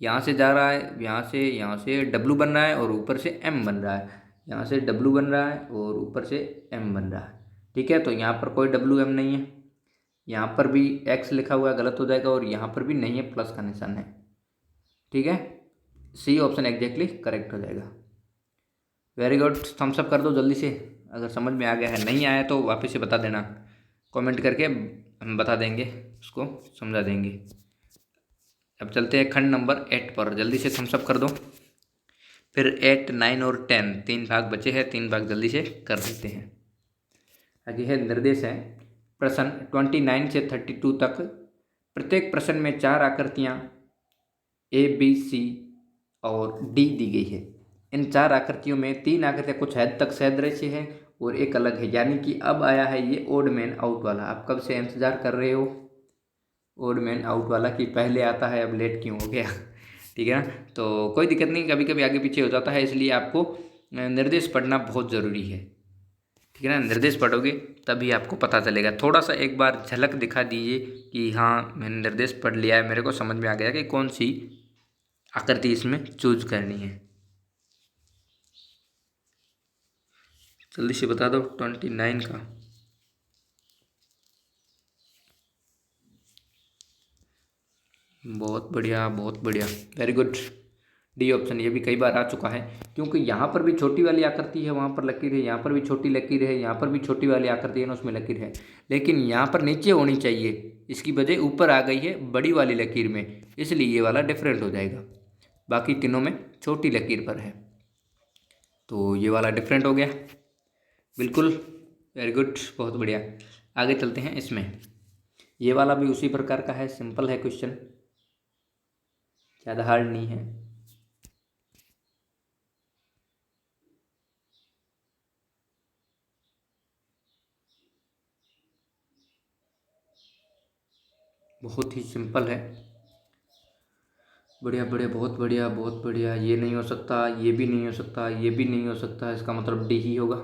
A: यहाँ से जा रहा है, यहाँ से डब्लू बन रहा है और ऊपर से एम बन रहा है, यहाँ से डब्लू बन रहा है और ऊपर से एम बन रहा है। ठीक है, तो यहाँ पर कोई डब्लू एम नहीं है, यहाँ पर भी एक्स लिखा हुआ है, गलत हो जाएगा, और यहाँ पर भी नहीं है, प्लस का निशान है। ठीक है, सी ऑप्शन एग्जैक्टली करेक्ट हो जाएगा। वेरी गुड, थम्स अप कर दो जल्दी से अगर समझ में आ गया है। नहीं आया तो वापस से बता देना, कमेंट करके हम बता देंगे, उसको समझा देंगे। अब चलते हैं खंड नंबर 8 पर, जल्दी से थम्स अप कर दो। फिर 8, 9 और 10 तीन भाग बचे हैं, तीन भाग जल्दी से कर देते हैं। आगे है निर्देश है प्रश्न 29 से 32 तक। प्रत्येक प्रश्न में 4 आकृतियाँ ए बी सी और डी दी गई है। इन 4 आकृतियों में 3 आकृतियाँ कुछ हद तक सदृश्य है और एक अलग है, यानी कि अब आया है ये ओड मैन आउट वाला। आप कब से इंतजार कर रहे हो ओड मैन आउट वाला कि पहले आता है, अब लेट क्यों हो गया। ठीक है ना, तो कोई दिक्कत नहीं, कभी कभी आगे पीछे हो जाता है, इसलिए आपको निर्देश पढ़ना बहुत ज़रूरी है। ठीक है ना, निर्देश पढ़ोगे तभी आपको पता चलेगा। थोड़ा सा एक बार झलक दिखा दीजिए कि हाँ मैंने निर्देश पढ़ लिया है, मेरे को समझ में आ गया कि कौन सी आकृति इसमें चूज करनी है। जल्दी से बता दो 29 का। बहुत बढ़िया बहुत बढ़िया, वेरी गुड, डी ऑप्शन। ये भी कई बार आ चुका है, क्योंकि यहाँ पर भी छोटी वाली आकृति है, वहाँ पर लकीर है, यहाँ पर भी छोटी लकीर है, यहाँ पर भी छोटी वाली आकृति है ना, उसमें लकीर है, लेकिन यहाँ पर नीचे होनी चाहिए, इसकी वजह ऊपर आ गई है बड़ी वाली लकीर में, इसलिए ये वाला डिफरेंट हो जाएगा। बाकी तीनों में छोटी लकीर पर है, तो ये वाला डिफरेंट हो गया। बिल्कुल, वेरी गुड, बहुत बढ़िया। आगे चलते हैं इसमें। ये वाला भी उसी प्रकार का है, सिंपल है क्वेश्चन, ज़्यादा हार्ड नहीं है। बहुत ही सिंपल है, बढ़िया बढ़िया, बहुत बढ़िया बहुत बढ़िया। ये नहीं हो सकता, ये भी नहीं हो सकता, ये भी नहीं हो सकता, इसका मतलब डी ही होगा।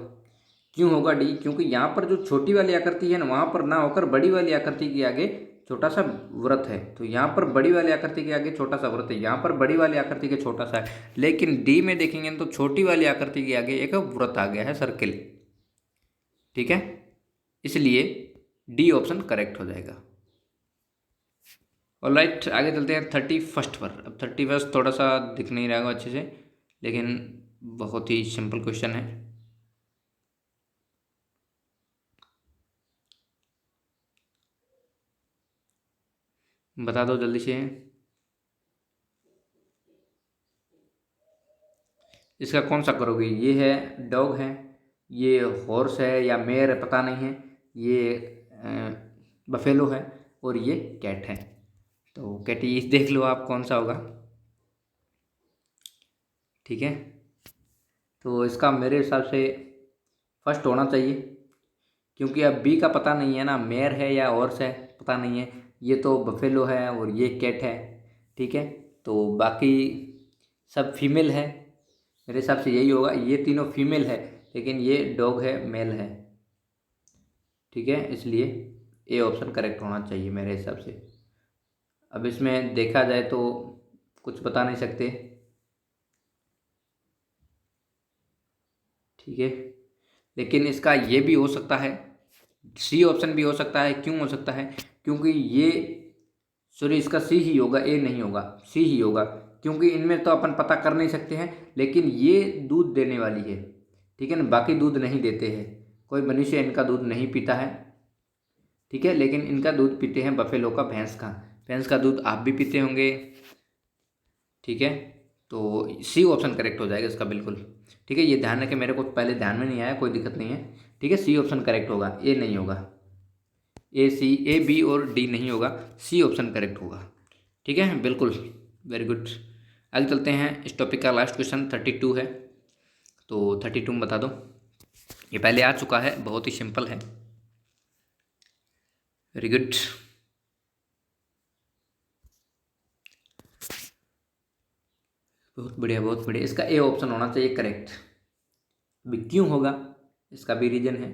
A: क्यों होगा डी? क्योंकि यहाँ पर जो छोटी वाली आकृति है ना, वहाँ पर ना होकर बड़ी वाली आकृति के आगे छोटा सा व्रत है, तो यहाँ पर बड़ी वाली आकृति के आगे छोटा सा व्रत है, यहाँ पर बड़ी वाली आकृति के छोटा सा है, लेकिन डी में देखेंगे तो छोटी वाली आकृति के आगे एक व्रत आ गया है, सर्किल। ठीक है, इसलिए डी ऑप्शन करेक्ट हो जाएगा। ऑलराइट, आगे चलते हैं 31 पर। अब 31 थोड़ा सा दिख नहीं रहा अच्छे से, लेकिन बहुत ही सिंपल क्वेश्चन है। बता दो जल्दी से। इसका कौन सा करोगे? ये है डॉग है, ये हॉर्स है या मेयर है पता नहीं है, ये बफेलो है और ये कैट है। तो कैटी देख लो आप कौन सा होगा। ठीक है, तो इसका मेरे हिसाब से फर्स्ट होना चाहिए, क्योंकि अब बी का पता नहीं है ना, मेयर है या हॉर्स है पता नहीं है, ये तो बफेलो है और ये कैट है। ठीक है, तो बाकी सब फीमेल है, मेरे हिसाब से यही होगा, ये तीनों फीमेल है, लेकिन ये डॉग है, मेल है। ठीक है, इसलिए ए ऑप्शन करेक्ट होना चाहिए मेरे हिसाब से। अब इसमें देखा जाए तो कुछ बता नहीं सकते। ठीक है, लेकिन इसका ये भी हो सकता है, सी ऑप्शन भी हो सकता है। क्यों हो सकता है? क्योंकि ये सॉरी, इसका सी ही होगा, ए नहीं होगा, सी ही होगा, क्योंकि इनमें तो अपन पता कर नहीं सकते हैं, लेकिन ये दूध देने वाली है। ठीक है ना, बाकी दूध नहीं देते हैं, कोई मनुष्य इनका दूध नहीं पीता है। ठीक है, लेकिन इनका दूध पीते हैं बफेलो का, भैंस का दूध आप भी पीते होंगे। ठीक है, तो सी ऑप्शन करेक्ट हो जाएगा इसका बिल्कुल। ठीक है, ये ध्यान रखें, मेरे को पहले ध्यान में नहीं आया, कोई दिक्कत नहीं है। ठीक है, सी ऑप्शन करेक्ट होगा, ए नहीं होगा, ए बी और डी नहीं होगा, सी ऑप्शन करेक्ट होगा। ठीक है, बिल्कुल, वेरी गुड। आगे चलते हैं, इस टॉपिक का लास्ट क्वेश्चन 32 है, तो 32 में बता दो। ये पहले आ चुका है, बहुत ही सिंपल है। Very good. बहुत बढ़िया बहुत बढ़िया। इसका ए ऑप्शन होना चाहिए करेक्ट। अभी क्यों होगा, इसका भी रीजन है।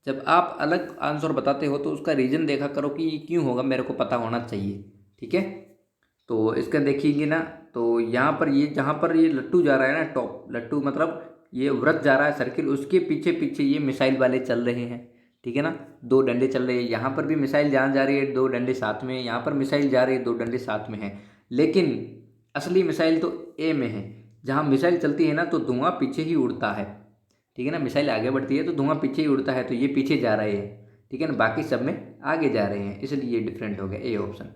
A: जब आप अलग आंसर बताते हो तो उसका रीजन देखा करो कि ये क्यों होगा, मेरे को पता होना चाहिए। ठीक है, तो इसका देखिएगा ना, तो यहाँ पर ये जहाँ पर ये लट्टू जा रहा है ना, टॉप लट्टू मतलब ये व्रत जा रहा है सर्किल, उसके पीछे पीछे ये मिसाइल वाले चल रहे हैं। ठीक है ना, दो डंडे चल रहे हैं, यहाँ पर भी मिसाइल जहाँ जा रही है दो डंडे साथ में, यहाँ पर मिसाइल जा रही है दो डंडे साथ में है। लेकिन असली मिसाइल तो ए में है। जहाँ मिसाइल चलती है ना तो धुआं पीछे ही उड़ता है। ठीक है ना, मिसाइल आगे बढ़ती है तो धुआं पीछे ही उड़ता है, तो ये पीछे जा रहे हैं। ठीक है ना, बाकी सब में आगे जा रहे हैं, इसलिए ये डिफरेंट हो गया ए ऑप्शन।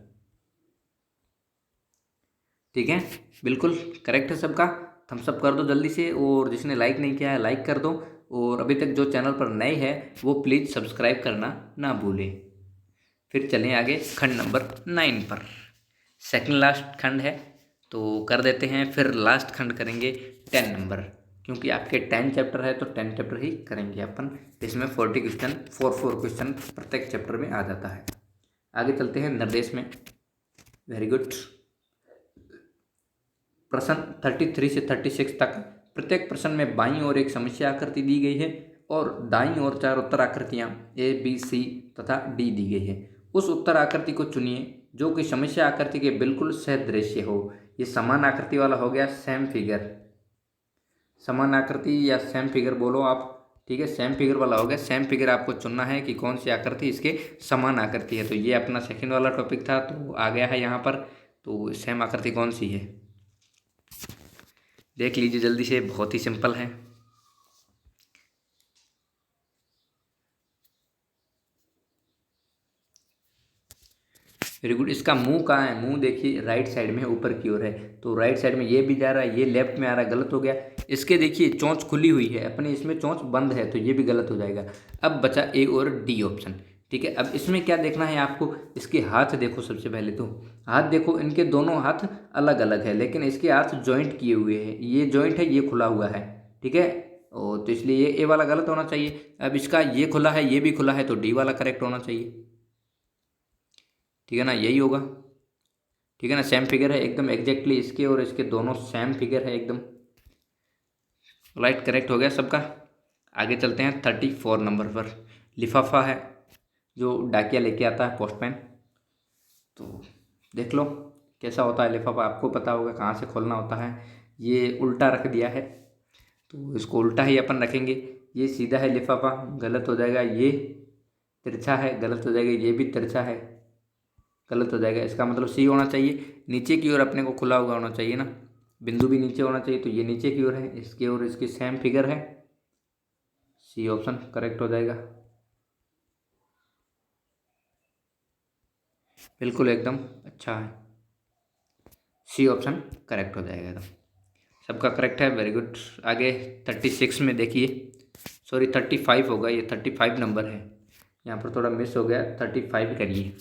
A: ठीक है, बिल्कुल करेक्ट है सबका। थम्स अप कर दो जल्दी से, और जिसने लाइक नहीं किया है लाइक कर दो, और अभी तक जो चैनल पर नए हैं वो प्लीज़ सब्सक्राइब करना ना भूलें। फिर चलें आगे खंड नंबर 9 पर। सेकंड लास्ट खंड है तो कर देते हैं, फिर लास्ट खंड करेंगे 10 नंबर, क्योंकि आपके 10 चैप्टर है तो 10 चैप्टर ही करेंगे अपन। इसमें 40 क्वेश्चन 4 क्वेश्चन प्रत्येक चैप्टर में आ जाता है। आगे चलते हैं निर्देश में। Very good. प्रश्न 33 से 36 तक, प्रत्येक प्रश्न में बाईं ओर एक समस्या आकृति दी गई है और दाईं ओर 4 उत्तर आकृतियां ए बी सी तथा डी दी गई है। उस उत्तर आकृति को चुनिए जो कि समस्या आकृति के बिल्कुल सदृश्य हो। ये समान आकृति वाला हो गया, सेम फिगर। समान आकृति या सेम फिगर बोलो आप। ठीक है, सेम फिगर वाला हो गया। सेम फिगर आपको चुनना है कि कौन सी आकृति इसके समान आकृति है। तो ये अपना सेकंड वाला टॉपिक था, तो आ गया है यहाँ पर। तो सेम आकृति कौन सी है देख लीजिए जल्दी से, बहुत ही सिंपल है। Very good. इसका मुंह कहाँ है, मुंह देखिए राइट साइड में ऊपर की ओर है, तो राइट साइड में ये भी जा रहा है, ये लेफ्ट में आ रहा है, गलत हो गया। इसके देखिए चोंच खुली हुई है, अपने इसमें चोंच बंद है, तो ये भी गलत हो जाएगा। अब बचा ए और डी ऑप्शन। ठीक है, अब इसमें क्या देखना है आपको, इसके हाथ देखो। सबसे पहले तो हाथ देखो, इनके दोनों हाथ अलग अलग है, लेकिन इसके हाथ जॉइंट किए हुए हैं। ये जॉइंट है, ये खुला हुआ है। ठीक है, और तो इसलिए ये ए वाला गलत होना चाहिए। अब इसका ये खुला है, ये भी खुला है, तो डी वाला करेक्ट होना चाहिए। ठीक है ना, यही होगा। ठीक है ना, सेम फिगर है एकदम एग्जैक्टली इसके और इसके दोनों सेम फिगर है एकदम। राइट, करेक्ट हो गया सबका। आगे चलते हैं 34 नंबर पर। लिफाफा है जो डाकिया लेके आता है, पोस्टमैन। तो देख लो कैसा होता है लिफाफा, आपको पता होगा कहाँ से खोलना होता है। ये उल्टा रख दिया है, तो इसको उल्टा ही अपन रखेंगे। ये सीधा है लिफाफा, गलत हो जाएगा। ये तिरछा है, गलत हो जाएगा। ये भी तिरछा है, गलत हो जाएगा। इसका मतलब सी होना चाहिए, नीचे की ओर अपने को खुला हुआ होना चाहिए ना, बिंदु भी नीचे होना चाहिए, तो ये नीचे की ओर है, इसकी ओर इसकी सेम फिगर है। सी ऑप्शन करेक्ट हो जाएगा, बिल्कुल एकदम अच्छा है। सी ऑप्शन करेक्ट हो जाएगा एकदम, सबका करेक्ट है। Very good. आगे 36 में देखिए, सॉरी 35 होगा, ये 35 नंबर है, यहाँ पर थोड़ा मिस हो गया। 35 करिए।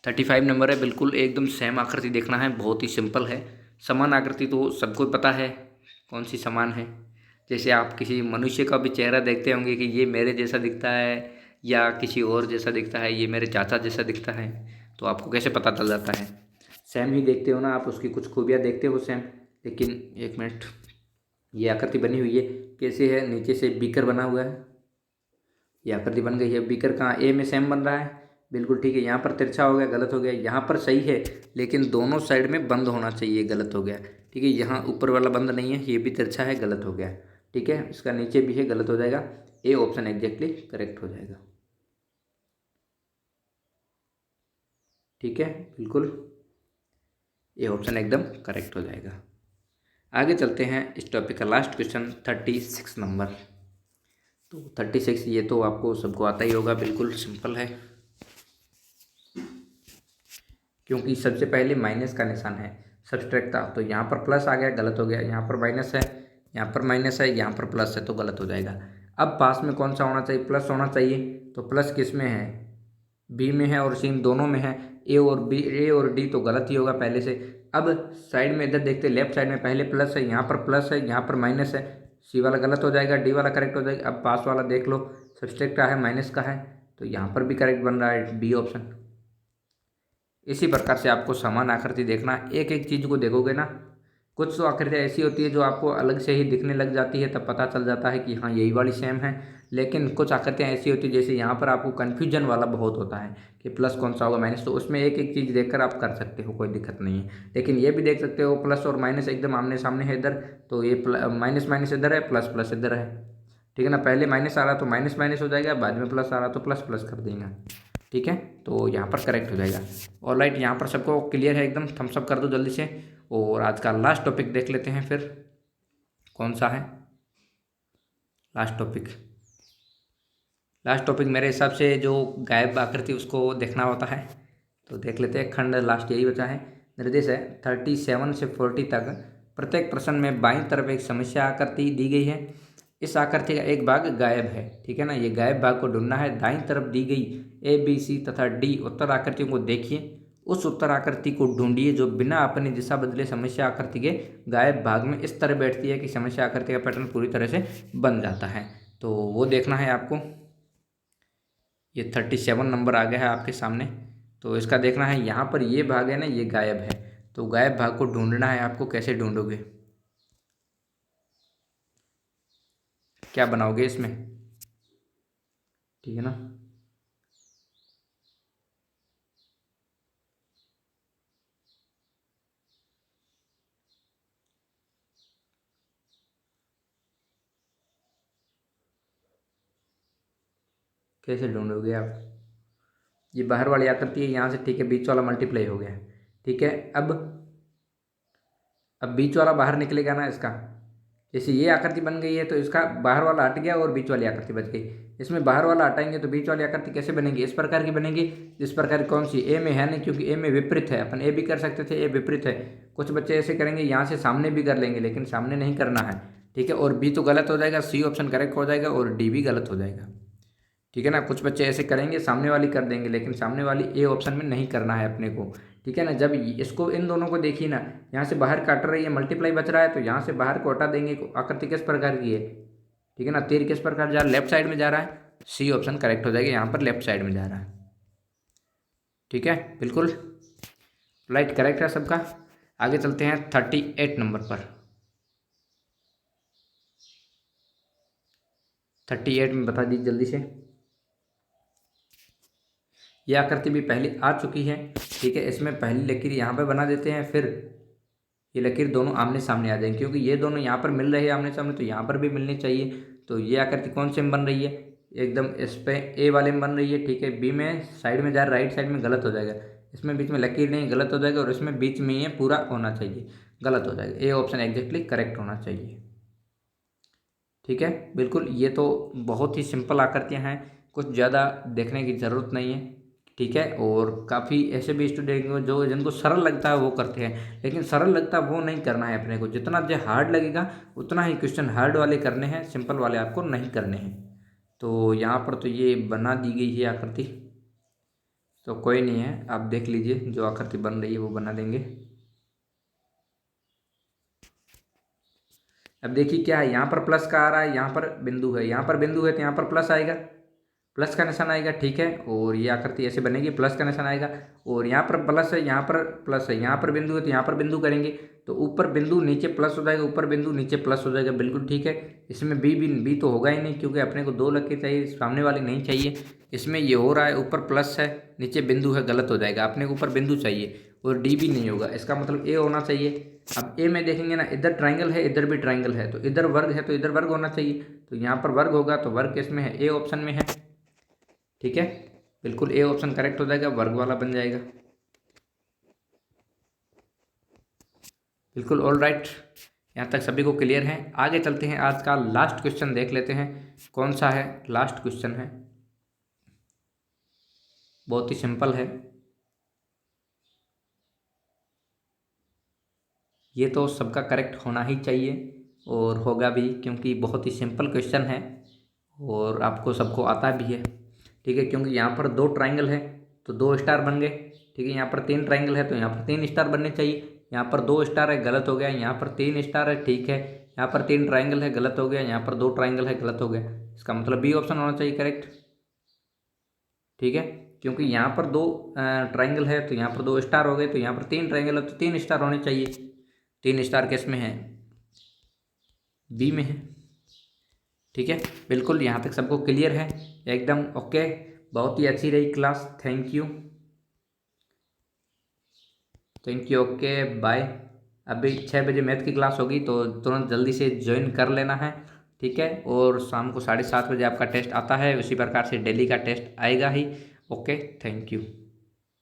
A: 35 नंबर है, बिल्कुल एकदम सेम आकृति देखना है, बहुत ही सिंपल है। समान आकृति तो सबको पता है कौन सी समान है। जैसे आप किसी मनुष्य का भी चेहरा देखते होंगे कि ये मेरे जैसा दिखता है या किसी और जैसा दिखता है, ये मेरे चाचा जैसा दिखता है, तो आपको कैसे पता चल जाता है। सेम ही देखते हो ना आप, उसकी कुछ खूबियाँ देखते हो सेम। लेकिन एक मिनट, ये आकृति बनी हुई है कैसे है, नीचे से बीकर बना हुआ है, ये आकृति बन गई है। बीकर कहाँ, ए में सेम बन रहा है, बिल्कुल ठीक है। यहाँ पर तिरछा हो गया, गलत हो गया। यहाँ पर सही है लेकिन दोनों साइड में बंद होना चाहिए, गलत हो गया। ठीक है, यहाँ ऊपर वाला बंद नहीं है, ये भी तिरछा है, गलत हो गया। ठीक है, इसका नीचे भी है, गलत हो जाएगा। ए ऑप्शन एग्जैक्टली करेक्ट हो जाएगा। ठीक है, बिल्कुल ए ऑप्शन एकदम करेक्ट हो जाएगा। आगे चलते हैं इस टॉपिक का लास्ट क्वेश्चन 36 नंबर। तो 36 ये तो आपको सबको आता ही होगा, बिल्कुल सिंपल है, क्योंकि सबसे पहले माइनस का निशान है, सब्सट्रैक्ट था, तो यहाँ पर प्लस आ गया, गलत हो गया। यहाँ पर माइनस है, यहाँ पर माइनस है, यहाँ पर प्लस है, तो गलत हो जाएगा। अब पास में कौन सा होना चाहिए, प्लस होना चाहिए। तो प्लस किस में है, बी में है और सी दोनों में है। ए और बी, ए और डी तो गलत ही होगा पहले से। अब साइड में इधर देखते, लेफ्ट साइड में पहले प्लस है, यहाँ पर प्लस है, यहाँ पर माइनस है। सी वाला गलत हो जाएगा, डी वाला करेक्ट हो जाएगा। अब पास वाला देख लो, सब्सट्रैक्ट का है, माइनस का है, तो यहाँ पर भी करेक्ट बन रहा है बी ऑप्शन। इसी प्रकार से आपको समान आकृति देखना, एक एक चीज़ को देखोगे ना, कुछ तो आकृतियाँ ऐसी होती है जो आपको अलग से ही दिखने लग जाती है, तब पता चल जाता है कि हाँ यही वाली सेम है। लेकिन कुछ आकृतियाँ ऐसी होती है जैसे यहाँ पर आपको कन्फ्यूजन वाला बहुत होता है कि प्लस कौन सा होगा माइनस, तो उसमें एक एक चीज़ देखकर आप कर सकते हो, कोई दिक्कत नहीं है। लेकिन ये भी देख सकते हो प्लस और माइनस एकदम आमने सामने है इधर, तो ये माइनस माइनस इधर है, प्लस प्लस इधर है, ठीक है ना। पहले माइनस आ रहा तो माइनस माइनस हो जाएगा, बाद में प्लस आ रहा तो प्लस प्लस कर देंगे, ठीक है। तो यहाँ पर करेक्ट हो जाएगा। और राइट, यहाँ पर सबको क्लियर है एकदम, थम्स अप कर दो जल्दी से। और आज का लास्ट टॉपिक देख लेते हैं फिर, कौन सा है लास्ट टॉपिक। लास्ट टॉपिक मेरे हिसाब से जो गायब आकृति उसको देखना होता है, तो देख लेते हैं। खंड लास्ट यही बचा है। निर्देश है 37 से 40 तक प्रत्येक प्रश्न में बाईं तरफ एक समस्या आकृति दी गई है। इस आकृति का एक भाग गायब है, ठीक है ना। ये गायब भाग को ढूंढना है। दाईं तरफ दी गई ए बी सी तथा डी उत्तर आकृतियों को देखिए, उस उत्तर आकृति को ढूंढिए जो बिना अपनी दिशा बदले समस्या आकृति के गायब भाग में इस तरह बैठती है कि समस्या आकृति का पैटर्न पूरी तरह से बन जाता है। तो वो देखना है आपको। ये 37 नंबर आ गया है आपके सामने, तो इसका देखना है। यहाँ पर ये भाग है ना, ये गायब है, तो गायब भाग को ढूंढना है आपको। कैसे ढूंढोगे, क्या बनाओगे इसमें, ठीक है ना। कैसे ढूंढोगे आप, ये बाहर वाली आकृति है यहाँ से, ठीक है, बीच वाला मल्टीप्लाई हो गया, ठीक है। अब बीच वाला बाहर निकलेगा ना इसका, जैसे ये आकृति बन गई है तो इसका बाहर वाला हट गया और बीच वाली आकृति बच गई। इसमें बाहर वाला हटाएंगे तो बीच वाली आकृति कैसे बनेगी, इस प्रकार की बनेगी। इस प्रकार की कौन सी, ए में है नहीं, क्योंकि ए में विपरीत है। अपन ए भी कर सकते थे, ए विपरीत है। कुछ बच्चे ऐसे करेंगे यहाँ से सामने भी कर लेंगे, लेकिन सामने नहीं करना है, ठीक है। और बी तो गलत हो जाएगा, सी ऑप्शन करेक्ट हो जाएगा और डी भी गलत हो जाएगा, ठीक है ना। कुछ बच्चे ऐसे करेंगे, सामने वाली कर देंगे, लेकिन सामने वाली ए ऑप्शन में नहीं करना है अपने को, ठीक है ना। जब इसको, इन दोनों को देखिए ना, यहाँ से बाहर काट रही है, मल्टीप्लाई बच रहा है, तो यहाँ से बाहर को हटा देंगे। आकृति किस प्रकार की है, ठीक है ना। तीर किस प्रकार जा रहा है, लेफ्ट साइड में जा रहा है, सी ऑप्शन करेक्ट हो जाएगा। यहाँ पर लेफ्ट साइड में जा रहा है, ठीक है, बिल्कुल राइट, करेक्ट है सबका। आगे चलते हैं 38 नंबर पर। 38 में बता दीजिए जल्दी से। यह आकृति भी पहले आ चुकी है, ठीक है। इसमें पहली लकीर यहाँ पे बना देते हैं, फिर ये लकीर दोनों आमने सामने आ जाएंगे, क्योंकि ये दोनों यहाँ पर मिल रहे हैं आमने सामने, तो यहाँ पर भी मिलनी चाहिए। तो ये आकृति कौन से में बन रही है, एकदम इस पे ए वाले में बन रही है, ठीक है। बी में साइड में जा रहा, राइट साइड में गलत हो जाएगा। इसमें बीच में लकीर नहीं, गलत हो जाएगा। और इसमें बीच में ये पूरा होना चाहिए, गलत हो जाएगा। ए ऑप्शन एग्जैक्टली करेक्ट होना चाहिए, ठीक है, बिल्कुल। ये तो बहुत ही सिंपल आकृतियाँ हैं, कुछ ज़्यादा देखने की ज़रूरत नहीं है, ठीक है। और काफ़ी ऐसे भी स्टूडेंट जो जिनको सरल लगता है वो करते हैं, लेकिन सरल लगता है वो नहीं करना है अपने को। जितना जो हार्ड लगेगा उतना ही क्वेश्चन हार्ड वाले करने हैं, सिंपल वाले आपको नहीं करने हैं। तो यहाँ पर तो ये बना दी गई है आकृति, तो कोई नहीं है, आप देख लीजिए जो आकृति बन रही है वो बना देंगे। अब देखिए क्या है, यहाँ पर प्लस का आ रहा है, यहाँ पर बिंदु है, यहाँ पर बिंदु है तो यहाँ पर प्लस आएगा, प्लस का निशान आएगा, ठीक है। और ये आकृति ऐसे बनेगी, प्लस का निशान आएगा। और यहाँ पर प्लस है, यहाँ पर प्लस है, यहाँ पर बिंदु है तो यहाँ पर बिंदु करेंगे, तो ऊपर बिंदु नीचे प्लस हो जाएगा, ऊपर बिंदु नीचे प्लस हो जाएगा, बिल्कुल ठीक है। इसमें बी तो होगा ही नहीं, क्योंकि अपने को दो लकीर चाहिए, सामने वाली नहीं चाहिए। इसमें ये हो रहा है, ऊपर प्लस है नीचे बिंदु है, गलत हो जाएगा। अपने को ऊपर बिंदु चाहिए और डी भी नहीं होगा, इसका मतलब ए होना चाहिए। अब ए में देखेंगे ना, इधर ट्राइंगल है, इधर भी ट्राइंगल है, तो इधर वर्ग है तो इधर वर्ग होना चाहिए। तो यहाँ पर वर्ग होगा, तो वर्ग किसमें है, ए ऑप्शन में है, ठीक है, बिल्कुल ए ऑप्शन करेक्ट हो जाएगा, वर्ग वाला बन जाएगा, बिल्कुल। ऑल राइट, यहाँ तक सभी को क्लियर है। आगे चलते हैं, आज का लास्ट क्वेश्चन देख लेते हैं, कौन सा है लास्ट क्वेश्चन है। बहुत ही सिंपल है, ये तो सबका करेक्ट होना ही चाहिए और होगा भी, क्योंकि बहुत ही सिंपल क्वेश्चन है और आपको सबको आता भी है, ठीक है। क्योंकि यहाँ पर दो ट्राइंगल है तो दो स्टार बन गए, ठीक है। यहाँ पर तीन ट्राइंगल है तो यहाँ पर तीन स्टार बनने चाहिए। यहाँ पर दो स्टार है, गलत हो गया। यहाँ पर तीन स्टार है, ठीक है। यहाँ पर तीन ट्राइंगल है, गलत हो गया। यहाँ पर दो ट्राइंगल है, गलत हो गया। इसका मतलब बी ऑप्शन होना चाहिए करेक्ट, ठीक है, क्योंकि यहाँ पर 2 ट्राइंगल है तो यहाँ पर 2 स्टार हो गए, तो यहाँ पर 3 ट्राइंगल है तो 3 स्टार होने चाहिए। 3 स्टार किस में है? बी में है। ठीक है, बिल्कुल यहाँ तक सबको क्लियर है एकदम ओके। बहुत ही अच्छी रही class, thank you okay bye. अभी 6 बजे मैथ की क्लास होगी तो तुरंत जल्दी से ज्वाइन कर लेना है। ठीक है, और शाम को 7:30 बजे आपका टेस्ट आता है, उसी प्रकार से डेली का टेस्ट आएगा ही। Okay, thank you.